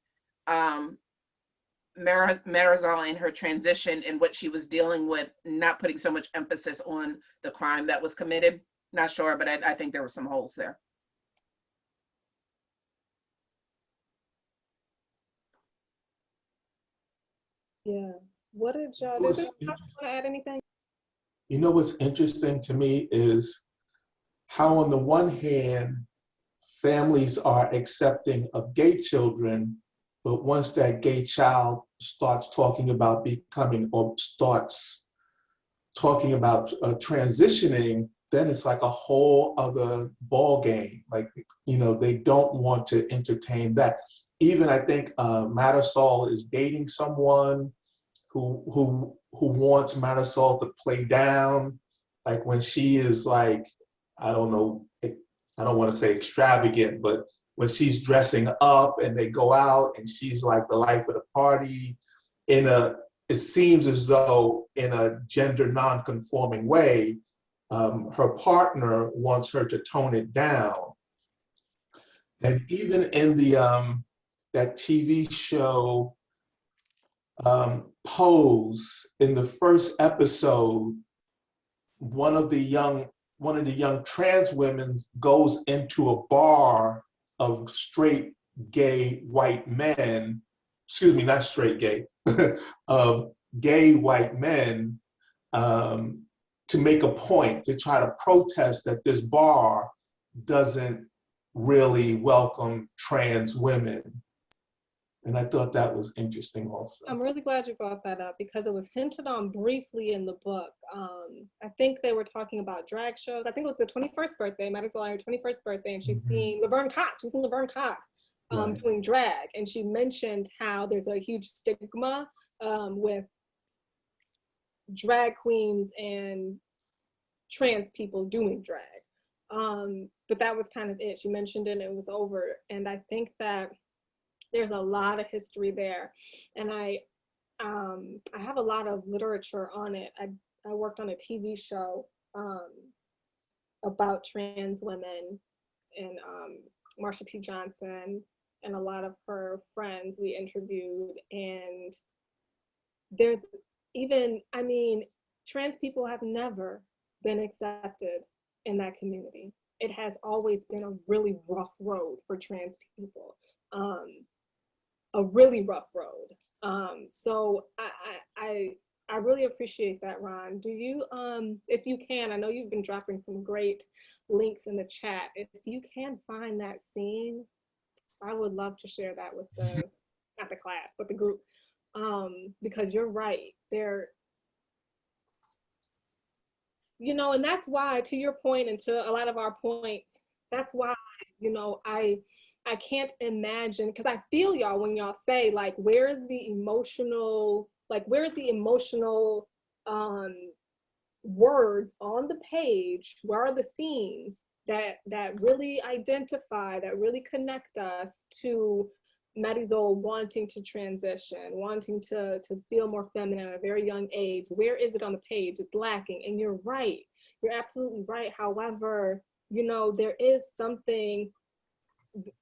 Marizol and her transition and what she was dealing with, not putting so much emphasis on the crime that was committed. Not sure, but I think there were some holes there. Yeah. What did y'all do? Did you want to add anything? You know what's interesting to me is how on the one hand, families are accepting of gay children, but once that gay child starts talking about becoming or starts talking about transitioning, then it's like a whole other ball game. Like, you know, they don't want to entertain that. Even I think Marisol is dating someone who wants Marisol to play down, like when she is like, I don't know, I don't want to say extravagant, but when she's dressing up and they go out and she's like the life of the party it seems as though in a gender non-conforming way, her partner wants her to tone it down. And even in the that TV show Pose, in the first episode, one of the young trans women goes into a bar of straight gay white men, excuse me, not straight gay, of gay white men, to make a point, to try to protest that this bar doesn't really welcome trans women. And I thought that was interesting also. I'm really glad you brought that up because it was hinted on briefly in the book. I think they were talking about drag shows. I think it was the 21st birthday, Marizol, her 21st birthday, and she's seeing Laverne Cox. She's in Laverne Cox doing drag. And she mentioned how there's a huge stigma with drag queens and trans people doing drag. But that was kind of it. She mentioned it and it was over. And I think that there's a lot of history there. And I have a lot of literature on it. I worked on a TV show about trans women, and Marsha P. Johnson and a lot of her friends we interviewed. And there's even, I mean, trans people have never been accepted in that community. It has always been a really rough road for trans people. A really rough road. So I I really appreciate that, Ron. Do you, if you can, I know you've been dropping some great links in the chat. If you can find that scene, I would love to share that with the, not the class, but the group, because you're right. There, you know, and that's why, to your point and to a lot of our points, that's why, you know, I can't imagine, because I feel y'all when y'all say, like, where is the emotional, like, where is the emotional words on the page? Where are the scenes that really identify, that really connect us to Marizol wanting to transition, wanting to feel more feminine at a very young age? Where is it on the page? It's lacking. And you're right. You're absolutely right. However, you know, there is something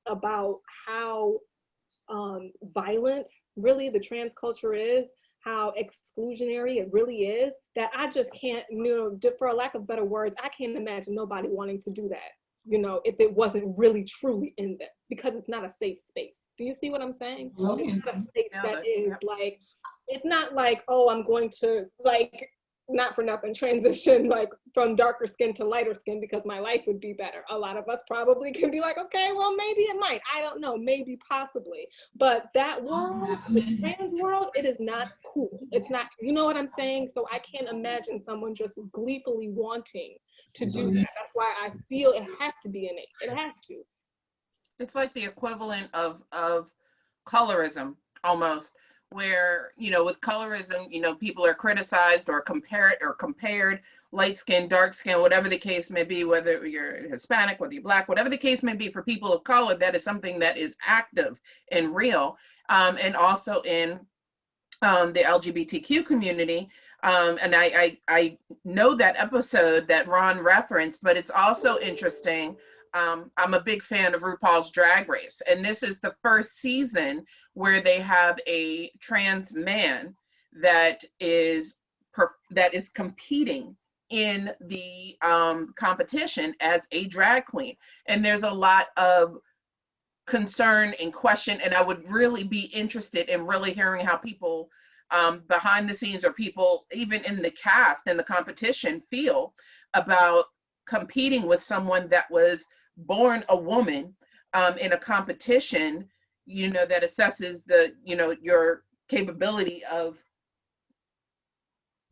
about how violent really the trans culture is, how exclusionary it really is, that I just can't, you know, for a lack of better words, I can't imagine nobody wanting to do that, you know, if it wasn't really truly in them, because it's not a safe space. Do you see what I'm saying? It's not a space that is like, it's not like, oh, I'm going to, like, not for nothing, transition like from darker skin to lighter skin because my life would be better. A lot of us probably can be like, okay, well, maybe it might. I don't know, maybe, possibly. But that world, the trans world, it is not cool. It's not, you know what I'm saying? So I can't imagine someone just gleefully wanting to do that. That's why I feel it has to be innate. It has to. It's like the equivalent of colorism almost, where, you know, with colorism, you know, people are criticized or compared, light skin, dark skin, whatever the case may be, whether you're Hispanic, whether you're Black, whatever the case may be, for people of color, that is something that is active and real. And also in the LGBTQ community. And I know that episode that Ron referenced, but it's also interesting. I'm a big fan of RuPaul's Drag Race, and this is the first season where they have a trans man that is competing in the competition as a drag queen. And there's a lot of concern and question, and I would really be interested in really hearing how people behind the scenes, or people even in the cast and the competition, feel about competing with someone that was born a woman in a competition, you know, that assesses the, you know, your capability of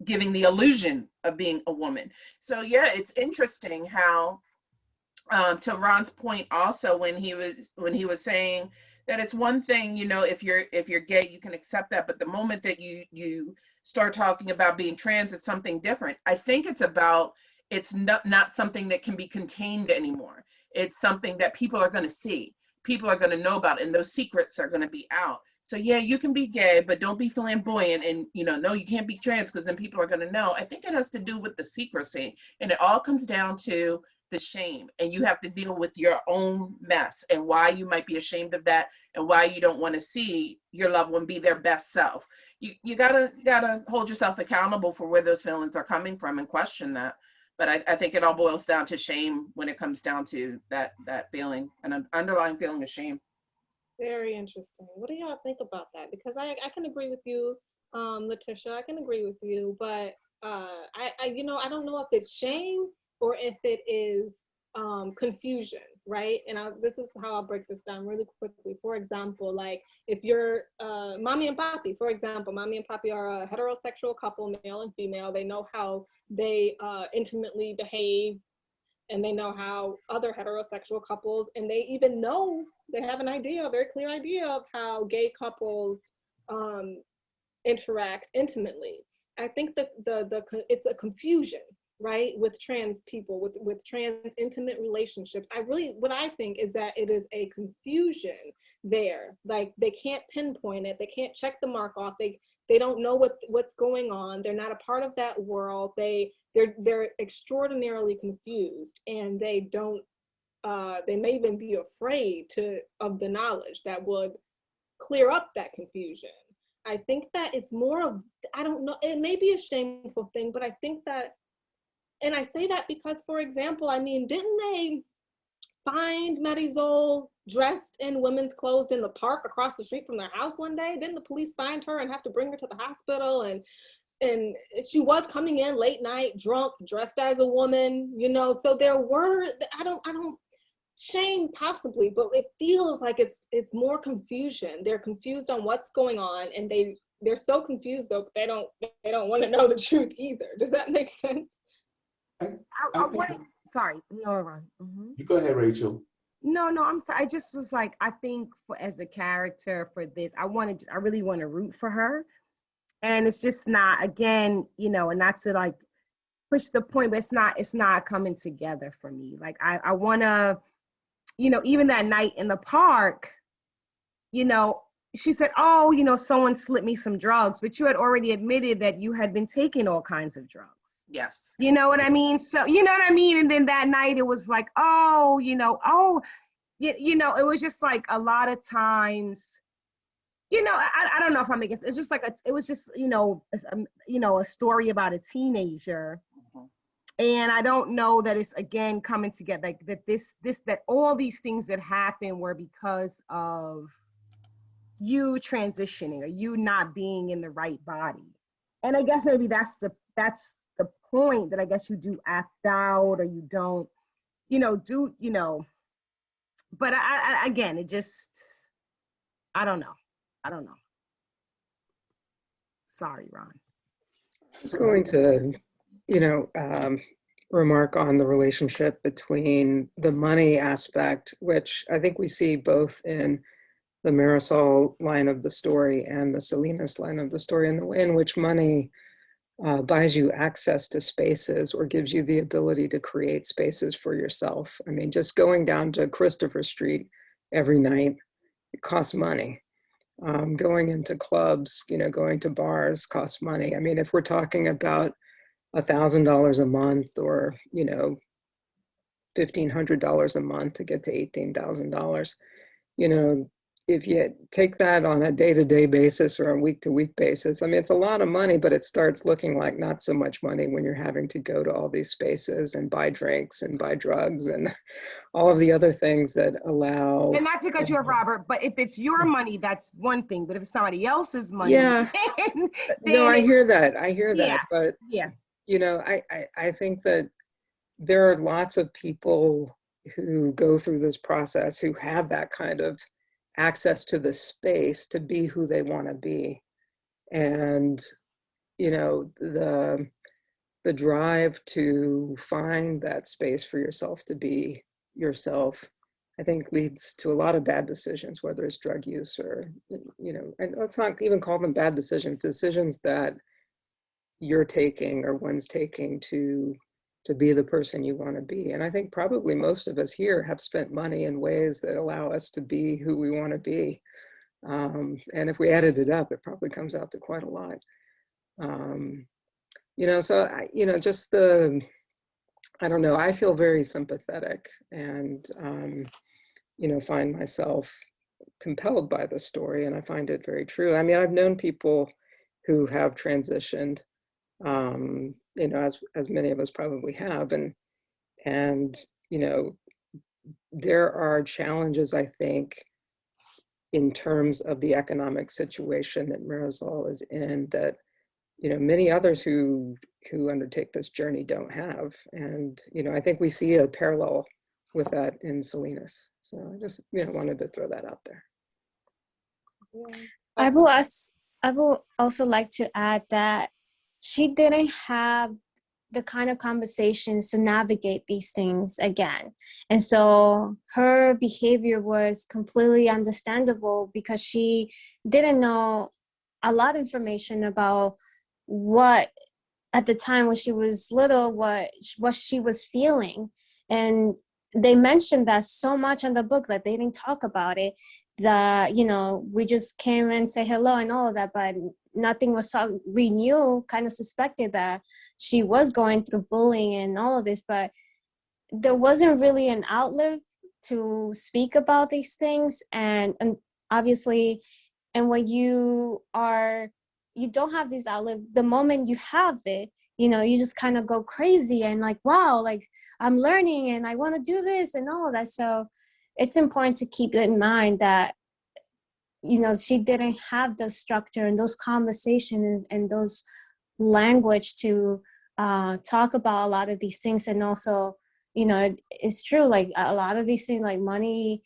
giving the illusion of being a woman. So yeah, it's interesting how to Ron's point also, when he was saying that it's one thing, you know, if you're gay, you can accept that, but the moment that you start talking about being trans, it's something different. I think it's about, it's not something that can be contained anymore. It's something that people are going to see, people are going to know about, and those secrets are going to be out. So yeah, you can be gay, but don't be flamboyant, and, you know, no, you can't be trans, because then people are going to know. I think it has to do with the secrecy, and it all comes down to the shame, and you have to deal with your own mess and why you might be ashamed of that, and why you don't want to see your loved one be their best self. You gotta hold yourself accountable for where those feelings are coming from and question that. But I think it all boils down to shame when it comes down to that feeling, an underlying feeling of shame. Very interesting. What do y'all think about that? Because I can agree with you, Letitia, I can agree with you, but I you know, I don't know if it's shame or if it is confusion, right? And this is how I'll break this down really quickly. For example, like if you're mommy and papi, for example, mommy and papi are a heterosexual couple, male and female. They know how they intimately behave, and they know how other heterosexual couples, and they even know, they have an idea, a very clear idea of how gay couples interact intimately. I think that it's a confusion, right, with trans people, with trans intimate relationships. What I think is that it is a confusion there. Like they can't pinpoint it, they can't check the mark off, they don't know what's going on, they're not a part of that world, they're extraordinarily confused, and they don't they may even be afraid of the knowledge that would clear up that confusion. I think that it's more of, I don't know, it may be a shameful thing, but I think that, and I say that because, for example, I mean, didn't they find Marizol dressed in women's clothes in the park across the street from their house one day? Didn't the police find her and have to bring her to the hospital? And and she was coming in late night, drunk, dressed as a woman, you know, so there were, I don't shame possibly, but it feels like it's more confusion. They're confused on what's going on, and they're so confused though, they don't want to know the truth either. Does that make sense? Sorry, no, Ron. You go ahead, Rachel. No, I'm sorry. I just was like, I think as a character for this, I really want to root for her. And it's just not, again, you know, and not to like push the point, but it's not coming together for me. Like I want to, you know, even that night in the park, you know, she said, oh, you know, someone slipped me some drugs, but you had already admitted that you had been taking all kinds of drugs. Yes. You know what I mean? So, you know what I mean? And then that night it was like, oh, you know, you know, it was just like a lot of times, you know, I don't know if I'm making, it's just like, it was just, you know, a story about a teenager. And I don't know that it's, again, coming together, like that all these things that happened were because of you transitioning or you not being in the right body. And I guess maybe that's the point, that I guess you do act out or you don't, you know, but I again, it just, I don't know. Sorry, Ron. I was going to, you know, remark on the relationship between the money aspect, which I think we see both in the Marizol line of the story and the Selenis line of the story, and the way in which money buys you access to spaces or gives you the ability to create spaces for yourself. I mean, just going down to Christopher Street every night, it costs money. Going into clubs, you know, going to bars costs money. I mean, if we're talking about $1,000 a month, or, you know, $1,500 a month to get to $18,000, you know, if you take that on a day-to-day basis or a week-to-week basis, I mean, it's a lot of money, but it starts looking like not so much money when you're having to go to all these spaces and buy drinks and buy drugs and all of the other things that allow. And not to cut you off, Robert, but if it's your money, that's one thing. But if it's somebody else's money, yeah, then no, I hear that, but yeah, you know, I think that there are lots of people who go through this process who have that kind of access to the space to be who they want to be. And, you know, the drive to find that space for yourself to be yourself, I think leads to a lot of bad decisions, whether it's drug use or, you know, and let's not even call them bad decisions that you're taking or one's taking to be the person you want to be. And I think probably most of us here have spent money in ways that allow us to be who we want to be. And if we added it up, it probably comes out to quite a lot. You know, so, you know, just I don't know, I feel very sympathetic and, you know, find myself compelled by the story, and I find it very true. I mean, I've known people who have transitioned, you know, as many of us probably have, and you know, there are challenges, I think, in terms of the economic situation that Marizol is in, that, you know, many others who undertake this journey don't have. And, you know, I think we see a parallel with that in Selenis. So I just, you know, wanted to throw that out there. I will also like to add that she didn't have the kind of conversations to navigate these things again. And so her behavior was completely understandable because she didn't know a lot of information about what, at the time when she was little, what she was feeling. And they mentioned that so much in the book that they didn't talk about it, that, you know, we just came and say hello and all of that, but nothing was talked. We knew, kind of suspected that she was going through bullying and all of this, but there wasn't really an outlet to speak about these things. And obviously, and when you don't have this outlet, the moment you have it, you know, you just kind of go crazy and like, wow, like I'm learning and I want to do this and all of that. So it's important to keep in mind that, you know, she didn't have the structure and those conversations and those language to talk about a lot of these things. And also, you know, it's true, like a lot of these things, like money,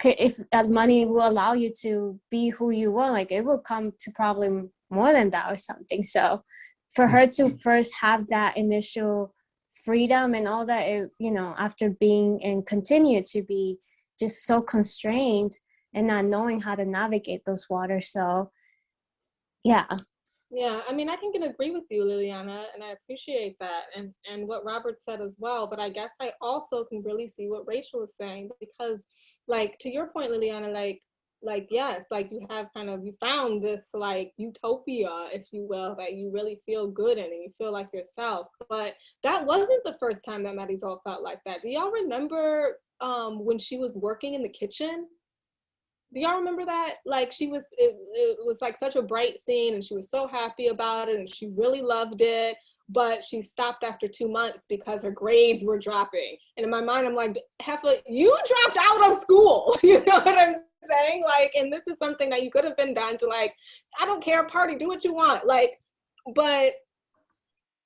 if money will allow you to be who you want, like it will come to probably more than that or something. So for her to first have that initial freedom and all that, it, you know, after being and continue to be just so constrained and not knowing how to navigate those waters. So yeah. Yeah, I mean, I can agree with you, Liliana, and I appreciate that, and what Robert said as well. But I guess I also can really see what Rachel is saying, because, like, to your point, Liliana, like yes, like you have kind of, you found this like utopia, if you will, that you really feel good in and you feel like yourself. But that wasn't the first time that Marizol felt like that. Do y'all remember when she was working in the kitchen? Do y'all remember that? Like she was, it was like such a bright scene and she was so happy about it and she really loved it, but she stopped after 2 months because her grades were dropping. And in my mind, I'm like, Heffa, you dropped out of school. You know what I'm saying? Like, and this is something that you could have been done to, like, I don't care, party, do what you want. Like, but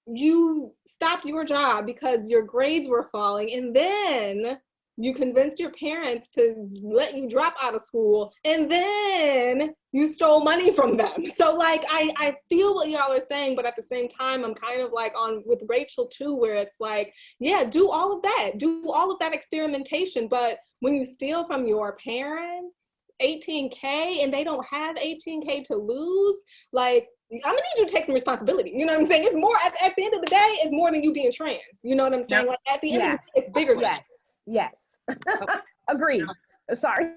you stopped your job because your grades were falling, and then you convinced your parents to let you drop out of school, and then you stole money from them. So like, I feel what y'all are saying, but at the same time, I'm kind of like on with Rachel too, where it's like, yeah, do all of that experimentation. But when you steal from your parents $18K and they don't have $18K to lose, like, I'm gonna need you to take some responsibility. You know what I'm saying? It's more, at the end of the day, it's more than you being trans. You know what I'm saying? Yep. Like at the end of the day, it's bigger than Yes. Agreed. Sorry.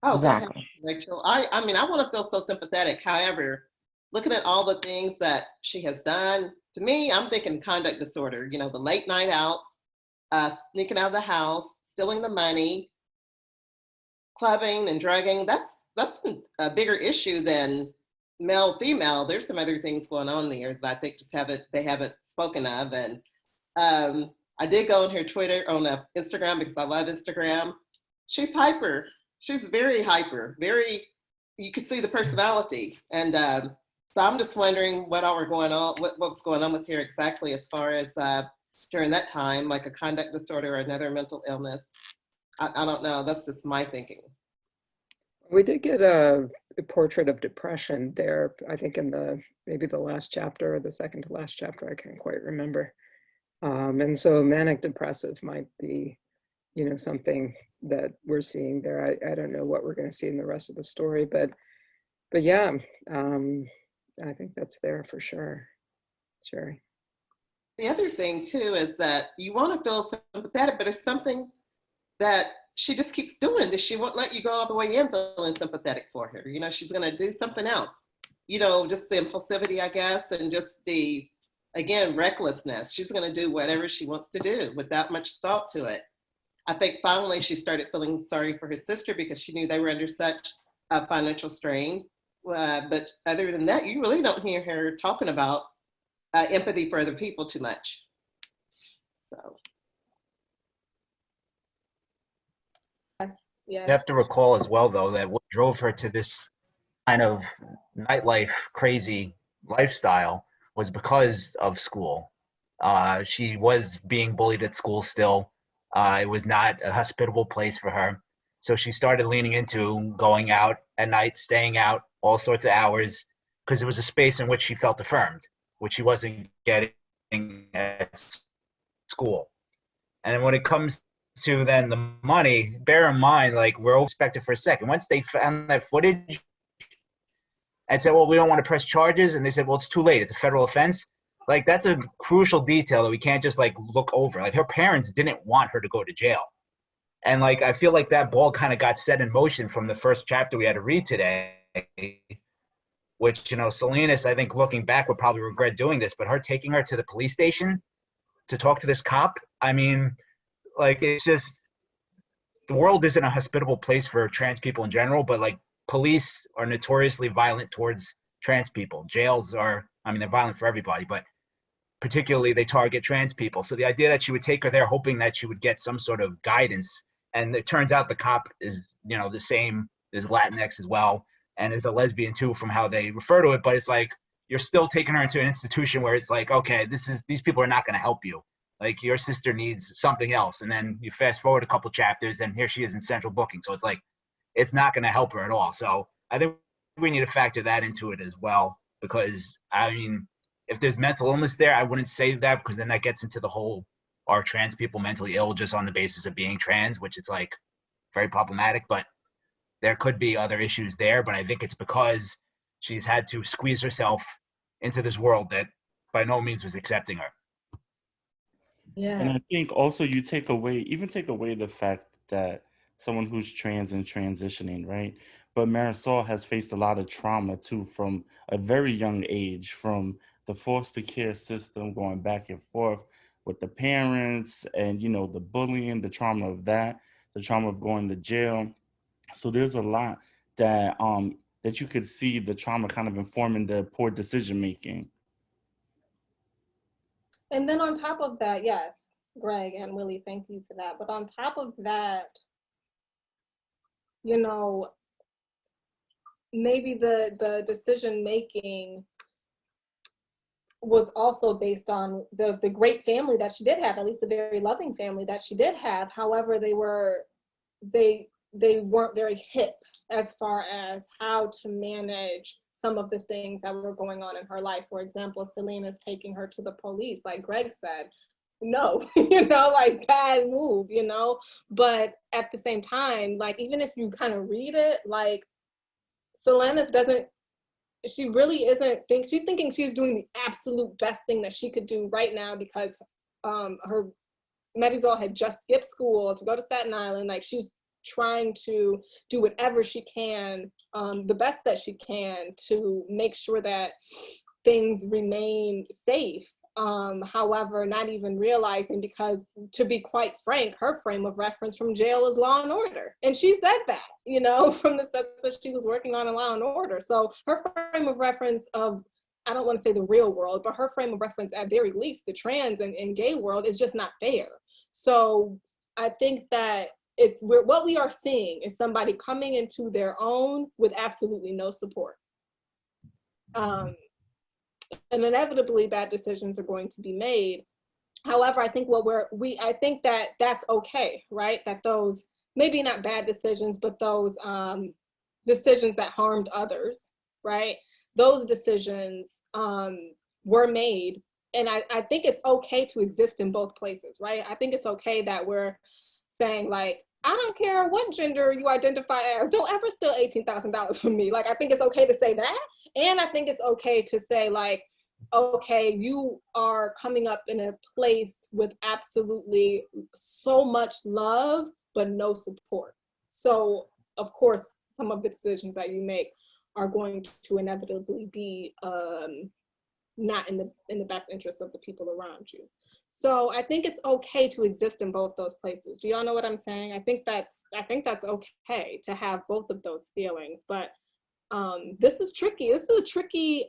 Oh, go ahead, Exactly. Rachel. I mean, I want to feel so sympathetic. However, looking at all the things that she has done, to me, I'm thinking conduct disorder. You know, the late night outs, sneaking out of the house, stealing the money, clubbing and drugging. That's a bigger issue than male, female. There's some other things going on there that I think just they haven't spoken of. And I did go on her Twitter, on Instagram, because I love Instagram. She's hyper. She's very hyper, very, you could see the personality. And so I'm just wondering what what's going on with her exactly, as far as during that time, like a conduct disorder or another mental illness. I don't know, that's just my thinking. We did get a portrait of depression there, I think in maybe the last chapter or the second to last chapter, I can't quite remember. And so manic depressive might be, you know, something that we're seeing there. I don't know what we're going to see in the rest of the story, but yeah, I think that's there for sure. Sherry. The other thing too is that you want to feel sympathetic, but it's something that she just keeps doing. That she won't let you go all the way in feeling sympathetic for her. You know, she's going to do something else. You know, just the impulsivity, I guess, and just the, again, recklessness. She's going to do whatever she wants to do without much thought to it. I think finally she started feeling sorry for her sister because she knew they were under such a financial strain. But other than that, you really don't hear her talking about empathy for other people too much. So. Yes. You have to recall as well, though, that what drove her to this kind of nightlife, crazy lifestyle was because of school. She was being bullied at school still. It was not a hospitable place for her. So she started leaning into going out at night, staying out all sorts of hours, because it was a space in which she felt affirmed, which she wasn't getting at school. And when it comes to then the money, bear in mind, like, we're overspected for a second. Once they found that footage and said, well, we don't want to press charges, and they said, well, it's too late, it's a federal offense. Like, that's a crucial detail that we can't just like look over. Like, her parents didn't want her to go to jail. And like, I feel like that ball kind of got set in motion from the first chapter we had to read today, which, you know, Selenis, I think looking back, would probably regret doing this, but her taking her to the police station to talk to this cop, I mean, like, it's just, the world isn't a hospitable place for trans people in general, but like, police are notoriously violent towards trans people. Jails are, I mean, they're violent for everybody, but particularly they target trans people. So the idea that she would take her there hoping that she would get some sort of guidance, and it turns out the cop is, you know, the same, is Latinx as well, and is a lesbian too from how they refer to it, but it's like, you're still taking her into an institution where it's like, okay, these people are not going to help you. Like, your sister needs something else. And then you fast forward a couple chapters and here she is in central booking. So it's like, it's not going to help her at all. So I think we need to factor that into it as well, because I mean, if there's mental illness there, I wouldn't say that, because then that gets into the whole, are trans people mentally ill just on the basis of being trans, which is like very problematic, but there could be other issues there. But I think it's because she's had to squeeze herself into this world that by no means was accepting her. Yeah. And I think also you take away the fact that someone who's trans and transitioning, right? But Marisol has faced a lot of trauma too from a very young age, from the foster care system, going back and forth with the parents, and, you know, the bullying, the trauma of that, the trauma of going to jail. So there's a lot that that you could see the trauma kind of informing the poor decision making. And then on top of that, yes, Greg and Willie, thank you for that. But on top of that, you know, maybe the decision making was also based on the great family that she did have, at least the very loving family that she did have. However, they weren't very hip as far as how to manage some of the things that were going on in her life. For example, Selenis taking her to the police, like Greg said, no, you know, like, bad move, you know. But at the same time, like, even if you kind of read it, like, Selenis she really isn't she's thinking she's doing the absolute best thing that she could do right now, because her Marizol had just skipped school to go to Staten Island. Like, she's trying to do whatever she can, the best that she can, to make sure that things remain safe. However, not even realizing, because to be quite frank, her frame of reference from jail is Law and Order. And she said that, you know, from the stuff that she was working on in Law and Order. So her frame of reference of, I don't want to say the real world, but her frame of reference, at very least, the trans and gay world, is just not there. So I think that what we are seeing is somebody coming into their own with absolutely no support. And inevitably bad decisions are going to be made. However, I think I think that that's okay, right? That those, maybe not bad decisions, but those decisions that harmed others, right? Those decisions were made. And I think it's okay to exist in both places, right? I think it's okay that we're saying, like, I don't care what gender you identify as, don't ever steal $18,000 from me. Like, I think it's okay to say that. And I think it's okay to say, like, okay, you are coming up in a place with absolutely so much love, but no support. So, of course, some of the decisions that you make are going to inevitably be not in the best interest of the people around you. So I think it's okay to exist in both those places. Do y'all know what I'm saying? I think that's okay to have both of those feelings. But this is tricky. This is a tricky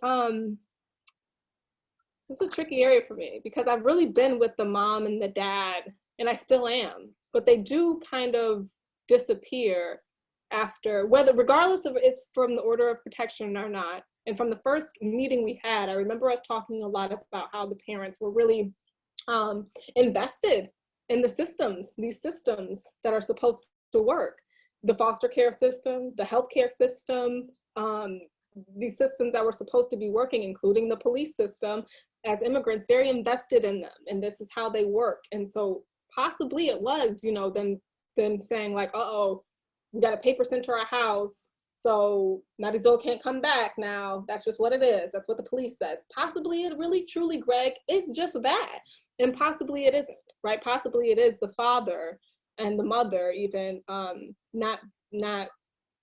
area for me, because I've really been with the mom and the dad, and I still am. But they do kind of disappear after, regardless of it's from the order of protection or not. And from the first meeting we had, I remember us talking a lot about how the parents were really invested in the systems, these systems that are supposed to work. The foster care system, the healthcare system, these systems that were supposed to be working, including the police system, as immigrants, very invested in them. And this is how they work. And so possibly it was, you know, them saying, like, uh-oh, we got a paper sent to our house, so Marizol can't come back now. That's just what it is. That's what the police says. Possibly it really, truly, Greg, is just that. And possibly it isn't, right? Possibly it is the father and the mother even not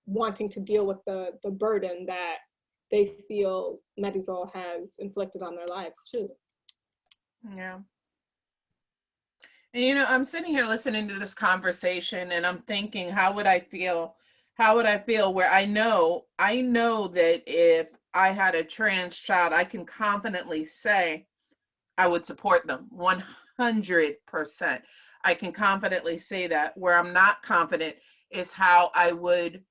wanting to deal with the burden that they feel Marizol has inflicted on their lives too. Yeah. And, you know, I'm sitting here listening to this conversation, and I'm thinking, how would I feel? How would I feel where I know that if I had a trans child, I can confidently say I would support them 100%. I can confidently say that. Where I'm not confident is how I would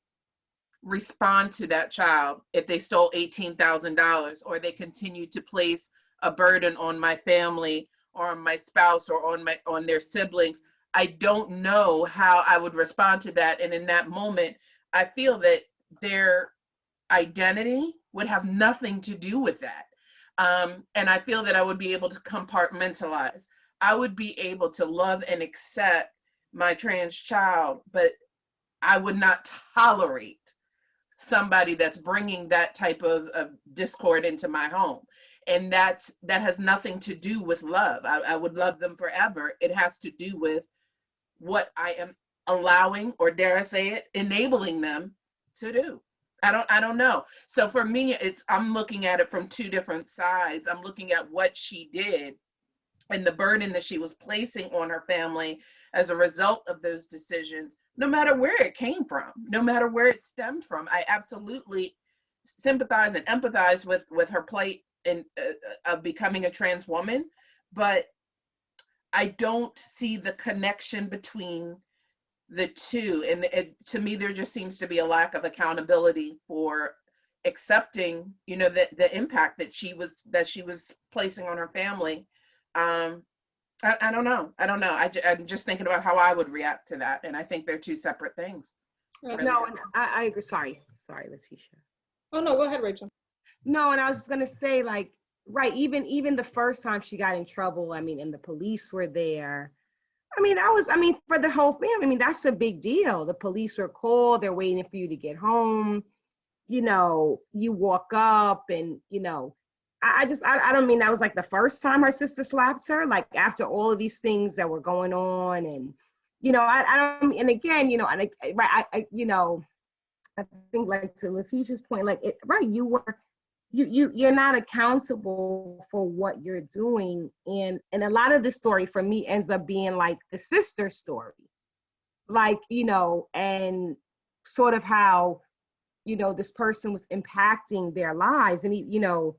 respond to that child if they stole $18,000, or they continue to place a burden on my family or on my spouse or on their siblings. I don't know how I would respond to that. And in that moment, I feel that their identity would have nothing to do with that. And I feel that I would be able to compartmentalize. I would be able to love and accept my trans child, but I would not tolerate somebody that's bringing that type of discord into my home. And that has nothing to do with love. I would love them forever. It has to do with what I am allowing, or dare I say it, enabling them to do. I don't know. So for me, I'm looking at it from two different sides. I'm looking at what she did and the burden that she was placing on her family as a result of those decisions, no matter where it came from, no matter where it stemmed from. I absolutely sympathize and empathize with her plight in of becoming a trans woman, but I don't see the connection between the two. And to me, there just seems to be a lack of accountability for accepting, you know, the impact that she was placing on her family. I don't know. I'm just thinking about how I would react to that, and I think they're two separate things. No, and I agree. Sorry, Letitia. Oh no, go ahead, Rachel. No, and I was just gonna say, like, right, even the first time she got in trouble, I mean, and the police were there. I mean, for the whole family, I mean, that's a big deal. The police were called, they're waiting for you to get home. You know, you walk up and, you know, I don't mean that was like the first time her sister slapped her, like after all of these things that were going on. And, you know, I don't, and again, you know, you know, I think, like, to Letitia's point, like, you're not accountable for what you're doing. And a lot of the story for me ends up being like the sister story, like, you know, and sort of how, you know, this person was impacting their lives. And, you know,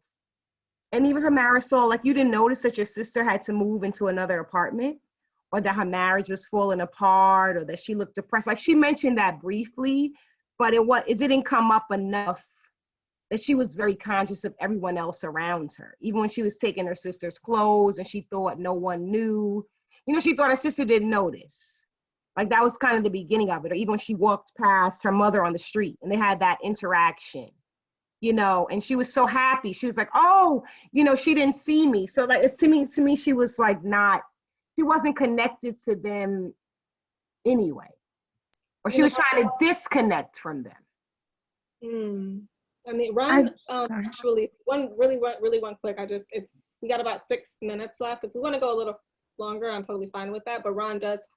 and even her Marisol, like, you didn't notice that your sister had to move into another apartment, or that her marriage was falling apart, or that she looked depressed. Like, she mentioned that briefly, but it didn't come up enough that she was very conscious of everyone else around her. Even when she was taking her sister's clothes and she thought no one knew, you know, she thought her sister didn't notice. Like, that was kind of the beginning of it. Or even when she walked past her mother on the street and they had that interaction, you know, and she was so happy. She was like, oh, you know, she didn't see me. So, like, it's to me, she was like she wasn't connected to them anyway. Or she was trying to disconnect from them. I mean, Ron, actually, one quick, we got about 6 minutes left. If we want to go a little longer, I'm totally fine with that. But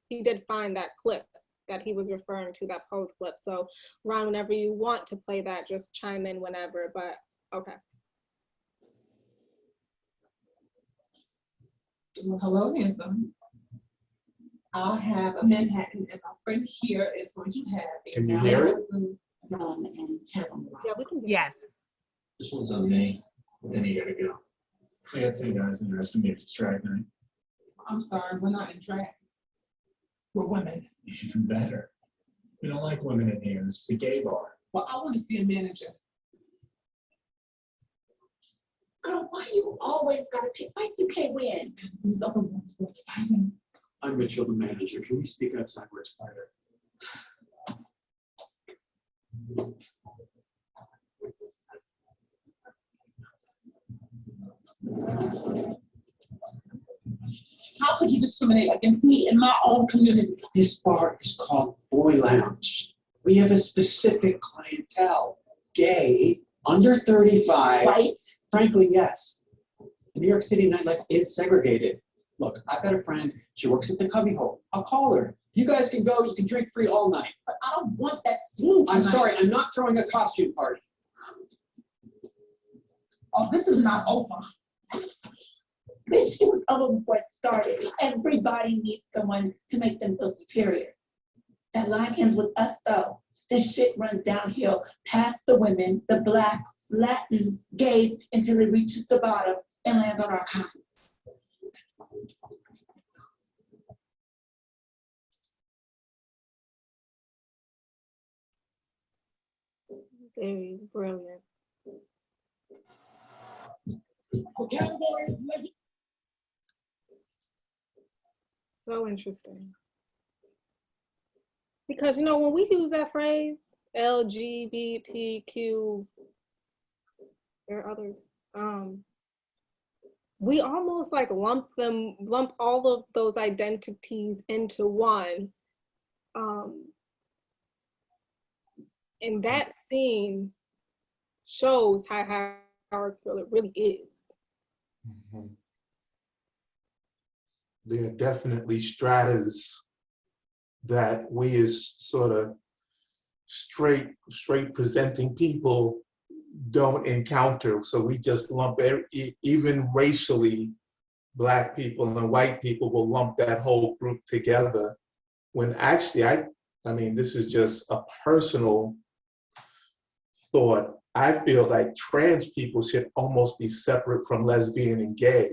he did find that clip that he was referring to, that pose clip. So Ron, whenever you want to play that, just chime in whenever, but okay. Well, hello, handsome. I'll have a Manhattan, and my friend here is going to have a Can you hear it? rum and tell Yeah, we can. Yes. This one's on me, then you gotta go. We got 10 guys in the rest of me. It's drag night. I'm sorry, we're not in drag. We're women. Even better. We don't like women in here. This is a gay bar. Well, I want to see a manager. Girl, why you always gotta pick fights you can't win? Because these other ones worth fighting. I'm Mitchell, the manager. Can we speak outside where it's quieter? How could you discriminate against me in my own community? This bar is called Boy Lounge. We have a specific clientele. Gay, under 35. Right? Frankly, yes. New York City nightlife is segregated. Look, I've got a friend. She works at the Cubbyhole. I'll call her. You guys can go. You can drink free all night. But I don't want that scene tonight. I'm sorry. I'm not throwing a costume party. Oh, this is not over. Bitch, it was over before it started. Everybody needs someone to make them feel superior. That line ends with us, though. This shit runs downhill past the women, the blacks, Latins, gays, until it reaches the bottom and lands on our cotton. Very brilliant. So interesting. Because, you know, when we use that phrase, LGBTQ, there are others, we almost like lump all of those identities into one. And that scene shows how hierarchical it really is. Mm-hmm. There are definitely stratas that we as sort of straight presenting people don't encounter. So we just lump even racially, Black people and white people will lump that whole group together. When actually, I mean, this is just a personal thought. I feel like trans people should almost be separate from lesbian and gay.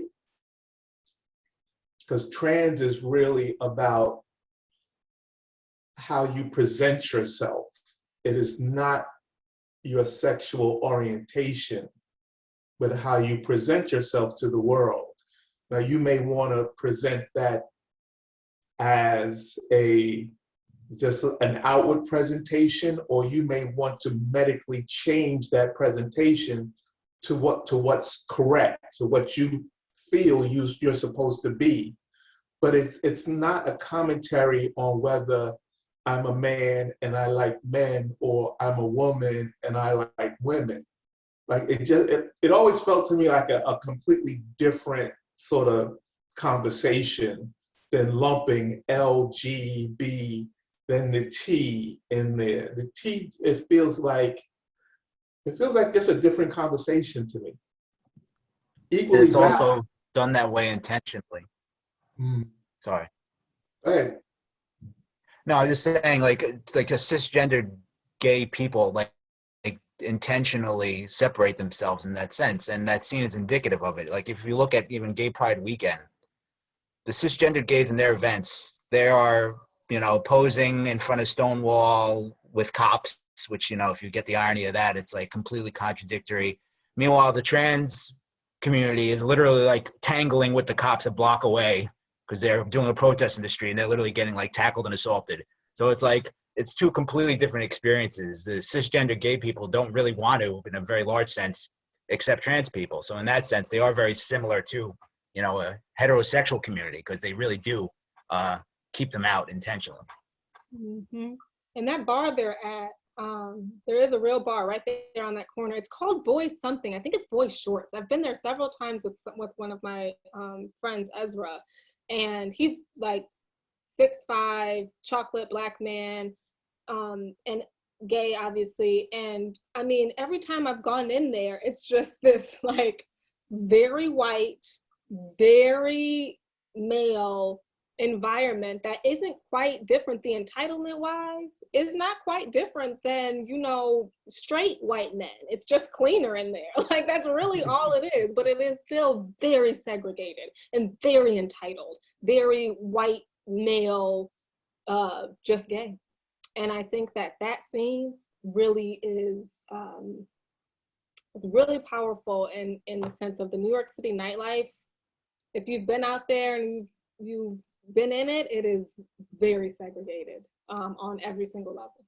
Because trans is really about how you present yourself. It is not your sexual orientation, but how you present yourself to the world. Now, you may want to present that as just an outward presentation, or you may want to medically change that presentation to what's correct, to what you feel you're supposed to be. But it's not a commentary on whether I'm a man and I like men, or I'm a woman and I like women. Like it always felt to me like a completely different sort of conversation than lumping LGB, then the T in there. The T, it feels like just a different conversation to me. Equally it's valid. also done that way intentionally. Sorry. Go ahead. No, I was just saying, like a cisgendered gay people, like intentionally separate themselves in that sense, and that scene is indicative of it. Like if you look at even Gay Pride weekend, the cisgendered gays in their events, they are, posing in front of Stonewall with cops, which, if you get the irony of that, it's like completely contradictory. Meanwhile, the trans community is literally like tangling with the cops a block away because they're doing a protest in the street and they're literally getting like tackled and assaulted. So it's like, it's two completely different experiences. The cisgender gay people don't really want to, in a very large sense, accept trans people. So in that sense, they are very similar to, a heterosexual community, because they really do keep them out intentionally. Mm-hmm. And that bar they're at, there is a real bar right there on that corner. It's called Boys Something. I think it's Boys Shorts. I've been there several times with one of my friends, Ezra, and he's like 6'5", chocolate Black man, and gay, obviously. And I mean, every time I've gone in there, it's just this like very white, very male environment that isn't quite different. The entitlement wise is not quite different than, straight white men. It's just cleaner in there. Like that's really all it is, but it is still very segregated and very entitled, very white male, just gay. And I think that scene really is, it's really powerful in the sense of the New York City nightlife. If you've been out there and you've been in it, it is very segregated on every single level.